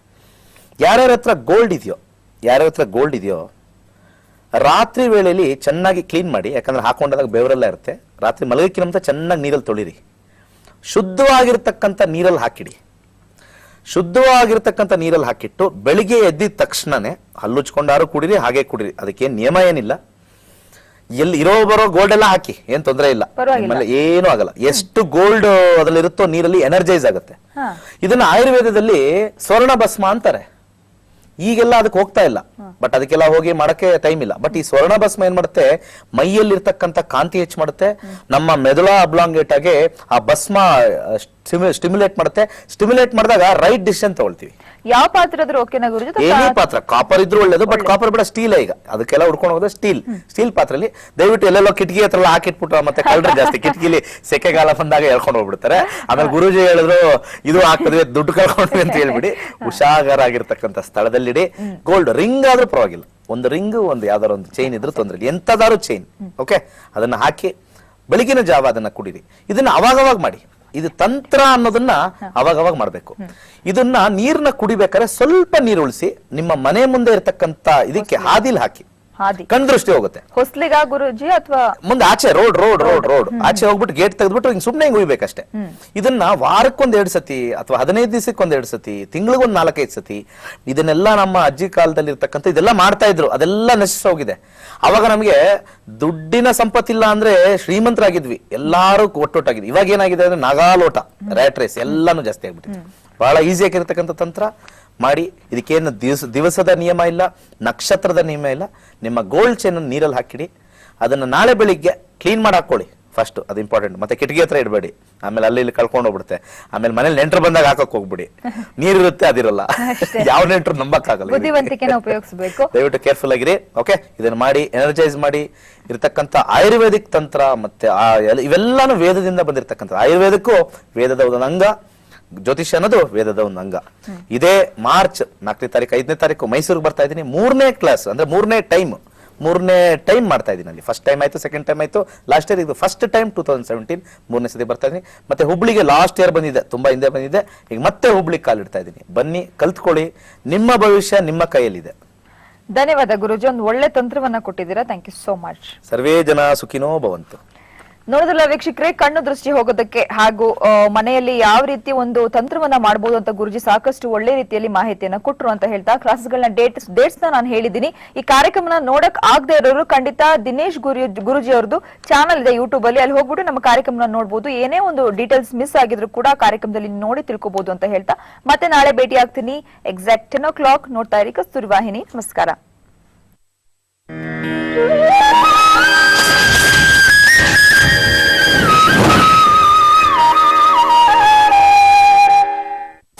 ಯಾರ್ಯಾರ ಹತ್ರ ಗೋಲ್ಡ್ ಇದೆಯೋ ರಾತ್ರಿ ವೇಳೆಯಲ್ಲಿ ಚೆನ್ನಾಗಿ ಕ್ಲೀನ್ ಮಾಡಿ. ಯಾಕಂದ್ರೆ ಹಾಕೊಂಡಾಗ ಬೆವರೆಲ್ಲ ಇರುತ್ತೆ. ರಾತ್ರಿ ಮಲಗಕ್ಕಿಂತ ಚೆನ್ನಾಗಿ ನೀರಲ್ಲಿ ತೊಳಿರಿ. ಶುದ್ಧವಾಗಿರ್ತಕ್ಕಂಥ ನೀರಲ್ಲಿ ಹಾಕಿಡಿ. ಶುದ್ಧವಾಗಿರ್ತಕ್ಕಂಥ ನೀರಲ್ಲಿ ಹಾಕಿಟ್ಟು ಬೆಳಿಗ್ಗೆ ಎದ್ದಿದ ತಕ್ಷಣನೇ ಹಲ್ಲುಚ್ಕೊಂಡಾರು ಕುಡಿರಿ, ಹಾಗೆ ಕುಡಿರಿ. ಅದಕ್ಕೇನು ನಿಯಮ ಏನಿಲ್ಲ. ಎಲ್ಲಿ ಬರೋ ಗೋಲ್ಡ್ ಎಲ್ಲ ಹಾಕಿ, ಏನ್ ತೊಂದರೆ ಇಲ್ಲ, ಏನೂ ಆಗಲ್ಲ. ಎಷ್ಟು ಗೋಲ್ಡ್ ಅದ್ರಲ್ಲಿ ಇರುತ್ತೋ ನೀರಲ್ಲಿ ಎನರ್ಜೈಸ್ ಆಗುತ್ತೆ. ಇದನ್ನ ಆಯುರ್ವೇದದಲ್ಲಿ ಸ್ವರ್ಣ ಭಸ್ಮ ಅಂತಾರೆ. ಈಗೆಲ್ಲ ಅದಕ್ಕೆ ಹೋಗ್ತಾ ಇಲ್ಲ, ಬಟ್ ಅದಕ್ಕೆಲ್ಲ ಹೋಗಿ ಮಾಡಕ್ಕೆ ಟೈಮ್ ಇಲ್ಲ. ಬಟ್ ಈ ಸ್ವರ್ಣ ಭಸ್ಮ ಏನ್ ಮಾಡುತ್ತೆ, ಮೈಯಲ್ಲಿರ್ತಕ್ಕಂಥ ಕಾಂತಿ ಹೆಚ್ಚು ಮಾಡುತ್ತೆ, ನಮ್ಮ ಮೆದುಳ ಅಬ್ಲಾಂಗೇಟ್ ಆಗಿ ಆ ಭಸ್ಮ ಸ್ಟಿಮ್ಯುಲೇಟ್ ಮಾಡುತ್ತೆ. ಸ್ಟಿಮ್ಯುಲೇಟ್ ಮಾಡಿದಾಗ ರೈಟ್ ಡಿಸಿಷನ್ ತಗೊಳ್ತೀವಿ. ಯಾವ ಪಾತ್ರ ಆದ್ರೂ ಓಕೆನಾ ಗುರುಜಿ? ಏನೇ ಪಾತ್ರ, ಕಾಪರ್ ಇದ್ರೂ ಒಳ್ಳೇದು, ಬಟ್ ಕಾಪರ್ ಬೇಡ, ಸ್ಟೀಲ್. ಈಗ ಅದಕ್ಕೆಲ್ಲ ಉಡ್ಕೊಂಡು ಹೋಗೋದು ಸ್ಟೀಲ್ ಪಾತ್ರಲ್ಲಿ. ದಯವಿಟ್ಟು ಎಲ್ಲೆಲ್ಲೋ ಕಿಟಕಿ ಹತ್ರ ಹಾಕಿಟ್ಬಿಟ್ರು ಮತ್ತೆ ಕಳ್ಳರು ಜಾಸ್ತಿ. ಕಿಟಕಿಲಿ ಸೆಕೆಗಾಲ ಬಂದಾಗ ಹೇಳ್ಕೊಂಡು ಹೋಗ್ಬಿಡ್ತಾರೆ. ಆಮೇಲೆ ಗುರೂಜಿ ಹೇಳಿದ್ರು ಇದು ಹಾಕಿದ್ವಿ ದುಡ್ಡು ಕಳ್ಕೊಂಡ್ವಿ ಅಂತ ಹೇಳ್ಬಿಡಿ. ಹುಷಾರಾಗಿರ್ತಕ್ಕಂಥ ಸ್ಥಳದಲ್ಲಿಡಿ. ಗೋಲ್ಡ್ ರಿಂಗ್ ಆದ್ರೂ ಪರವಾಗಿಲ್ಲ, ಒಂದು ರಿಂಗ್, ಒಂದು ಯಾವ್ದಾರು ಒಂದು ಚೈನ್ ಇದ್ರೂ ತೊಂದ್ರೆ ಇಲ್ಲ, ಎಂತದಾರು ಚೈನ್. ಓಕೆ, ಅದನ್ನ ಹಾಕಿ ಬೆಳಗಿನ ಜಾವ ಅದನ್ನ ಕುಡೀರಿ. ಇದನ್ನ ಅವಾಗವಾಗ ಮಾಡಿ. ಇದು ತಂತ್ರ ಅನ್ನೋದನ್ನ ಅವಾಗವಾಗ ಮಾಡ್ಬೇಕು. ಇದನ್ನ ನೀರ್ನ ಕುಡಿಬೇಕಾದ್ರೆ ಸ್ವಲ್ಪ ನೀರು ಉಳಿಸಿ ನಿಮ್ಮ ಮನೆ ಮುಂದೆ ಇರತಕ್ಕಂತ ಇದಕ್ಕೆ ಹಾದಿಲ್ ಹಾಕಿ, ಕಣ್ ದೃಷ್ಟಿ ಹೋಗುತ್ತೆ. ಹೊಸ್ಲಿಗ ಗುರುಜಿ ಅಥವಾ ಮುಂದೆ ಆಚೆ ರೋಡ್ ಆಚೆ ಹೋಗ್ಬಿಟ್ಟು ಗೇಟ್ ತೆಗೆದ್ಬಿಟ್ಟು ಹಿಂಗ್ ಸುಮ್ನೆ ಹಿಂಗ್ ಉಯ್ಬೇಕಷ್ಟೇ. ಇದನ್ನ ವಾರಕ್ಕೊಂದ್ 2 ಸತಿ ಅಥವಾ 15 ದಿವಸಕ್ಕೊಂದ್ 2 ಸತಿ, ತಿಂಗಳಿಗೊಂದ್ 4-5 ಸತಿ. ಇದನ್ನೆಲ್ಲ ನಮ್ಮ ಅಜ್ಜಿ ಕಾಲದಲ್ಲಿ ಇರ್ತಕ್ಕಂಥ ಇದೆಲ್ಲ ಮಾಡ್ತಾ ಇದ್ರು, ಅದೆಲ್ಲ ನಶಿಸಿ ಹೋಗಿದೆ. ಅವಾಗ ನಮ್ಗೆ ದುಡ್ಡಿನ ಸಂಪತ್ತಿಲ್ಲ ಅಂದ್ರೆ ಶ್ರೀಮಂತರಾಗಿದ್ವಿ, ಎಲ್ಲಾರು ಒಟ್ಟೊಟ್ಟಾಗಿದ್ವಿ. ಇವಾಗ ಏನಾಗಿದೆ ಅಂದ್ರೆ ನಗಾಲೋಟ, ರ್ಯಾಟ್ ರೇಸ್ ಎಲ್ಲಾನು ಜಾಸ್ತಿ ಆಗ್ಬಿಟ್ಟಿದೆ. ಬಹಳ ಈಸಿ ಆಗಿರ್ತಕ್ಕಂಥ ತಂತ್ರ ಮಾಡಿ. ಇದಕ್ಕೇನು ದಿವಸದ ನಿಯಮ ಇಲ್ಲ, ನಕ್ಷತ್ರದ ನಿಯಮ ಇಲ್ಲ. ನಿಮ್ಮ ಗೋಲ್ಡ್ ಚೈನ್ ನೀರಲ್ಲಿ ಹಾಕಿಡಿ. ಅದನ್ನ ನಾಳೆ ಬೆಳಿಗ್ಗೆ ಕ್ಲೀನ್ ಮಾಡಿ ಹಾಕೊಳ್ಳಿ ಫಸ್ಟ್, ಅದು ಇಂಪಾರ್ಟೆಂಟ್. ಮತ್ತೆ ಕಿಟಕಿ ಹತ್ರ ಇಡಬೇಡಿ, ಆಮೇಲೆ ಅಲ್ಲಿ ಇಲ್ಲಿ ಕಳ್ಕೊಂಡು ಹೋಗ್ಬಿಡುತ್ತೆ. ಆಮೇಲೆ ಮನೇಲಿ ನೆಂಟರು ಬಂದಾಗ ಹಾಕಕ್ ಹೋಗ್ಬಿಡಿ, ನೀರಿರುತ್ತೆ ಅದಿರಲ್ಲ. ಯಾವ ನೆಂಟರು ನಂಬಕ್ಕಾಗಲ್ಲ. ಬುದ್ಧಿವಂತಿಕೆನ ಉಪಯೋಗಿಸಬೇಕು. ದಯವಿಟ್ಟು ಕೇರ್ಫುಲ್ ಆಗಿರಿ. ಓಕೆ, ಇದನ್ನ ಮಾಡಿ, ಎನರ್ಜೈಸ್ ಮಾಡಿ. ಇರತಕ್ಕಂಥ ಆಯುರ್ವೇದಿಕ್ ತಂತ್ರ ಮತ್ತೆ ಇವೆಲ್ಲಾನು ವೇದದಿಂದ ಬಂದಿರತಕ್ಕಂಥ. ಆಯುರ್ವೇದಕ್ಕೂ ವೇದದ ಒಂದು ಅಂಗ, ಜ್ಯೋತಿಷ ಅನ್ನೋದು ವೇದದ ಒಂದು ಅಂಗ. ಇದೇ ಮಾರ್ಚ್ 4ನೇ ತಾರೀಕು 5ನೇ ತಾರೀಕು ಮೈಸೂರಿಗೆ ಬರ್ತಾ ಇದ್ದೀನಿ. 3ನೇ ಕ್ಲಾಸ್ ಅಂದ್ರೆ 3ನೇ ಟೈಮ್ ಮಾಡ್ತಾ ಇದ್ದೀನಿ ಅಲ್ಲಿ. ಫಸ್ಟ್ ಟೈಮ್ ಆಯ್ತು, ಸೆಕೆಂಡ್ ಟೈಮ್ ಆಯ್ತು, ಲಾಸ್ಟ್ ಇಯರ್ ಇದು ಫಸ್ಟ್ ಟೈಮ್ 2017 3ನೇ ಸತಿ ಬರ್ತಾ ಇದ್ದೀನಿ. ಮತ್ತೆ ಹುಬ್ಳಿಗೆ ಲಾಸ್ಟ್ ಇಯರ್ ಬಂದಿದೆ, ತುಂಬಾ ಹಿಂದೆ ಬಂದಿದೆ. ಈಗ ಮತ್ತೆ ಹುಬ್ಳಿಗೆ ಕಾಲಿಡ್ತಾ ಇದ್ದೀನಿ. ಬನ್ನಿ, ಕಲ್ತ್ಕೊಳ್ಳಿ. ನಿಮ್ಮ ಭವಿಷ್ಯ ನಿಮ್ಮ ಕೈಯಲ್ಲಿದೆ. ಧನ್ಯವಾದ ಗುರುಜಿ, ಒಂದು ಒಳ್ಳೆ ತಂತ್ರವನ್ನ ಕೊಟ್ಟಿದ್ದೀರಾ. Thank you so much. ಸರ್ವೇ ಜನ ಸುಖಿನೋ ಭವಂತು. ನೋಡಿದ್ರಲ್ಲ ವೀಕ್ಷಕರೇ, ಕಣ್ಣು ದೃಷ್ಟಿ ಹೋಗೋದಕ್ಕೆ ಹಾಗೂ ಮನೆಯಲ್ಲಿ ಯಾವ ರೀತಿ ಒಂದು ತಂತ್ರವನ್ನ ಮಾಡಬಹುದು ಅಂತ ಗುರುಜಿ ಸಾಕಷ್ಟು ಒಳ್ಳೆ ರೀತಿಯಲ್ಲಿ ಮಾಹಿತಿಯನ್ನ ಕೊಟ್ರು ಅಂತ ಹೇಳ್ತಾ ಕ್ಲಾಸ್ಗಳನ್ನ ಡೇಟ್ಸ್ ನಾನು ಹೇಳಿದ್ದೀನಿ. ಈ ಕಾರ್ಯಕ್ರಮನ ನೋಡಕ್ ಆಗದೆ ಇರೋರು ಖಂಡಿತ ದಿನೇಶ್ ಗುರುಜಿ ಅವ್ರದ್ದು ಚಾನಲ್ ಇದೆ ಯೂಟ್ಯೂಬ್ ಅಲ್ಲಿ, ಅಲ್ಲಿ ಹೋಗ್ಬಿಟ್ಟು ನಮ್ಮ ಕಾರ್ಯಕ್ರಮನ ನೋಡಬಹುದು. ಏನೇ ಒಂದು ಡೀಟೇಲ್ಸ್ ಮಿಸ್ ಆಗಿದ್ರು ಕೂಡ ಕಾರ್ಯಕ್ರಮದಲ್ಲಿ ನೋಡಿ ತಿಳ್ಕೊಬಹುದು ಅಂತ ಹೇಳ್ತಾ ಮತ್ತೆ ನಾಳೆ ಭೇಟಿ ಆಗ್ತೀನಿ ಎಕ್ಸಾಕ್ಟ್ 10 o'clock. ನೋಡ್ತಾ ಇರಿ ಕಸ್ತೂರಿ ವಾಹಿನಿ. ನಮಸ್ಕಾರ.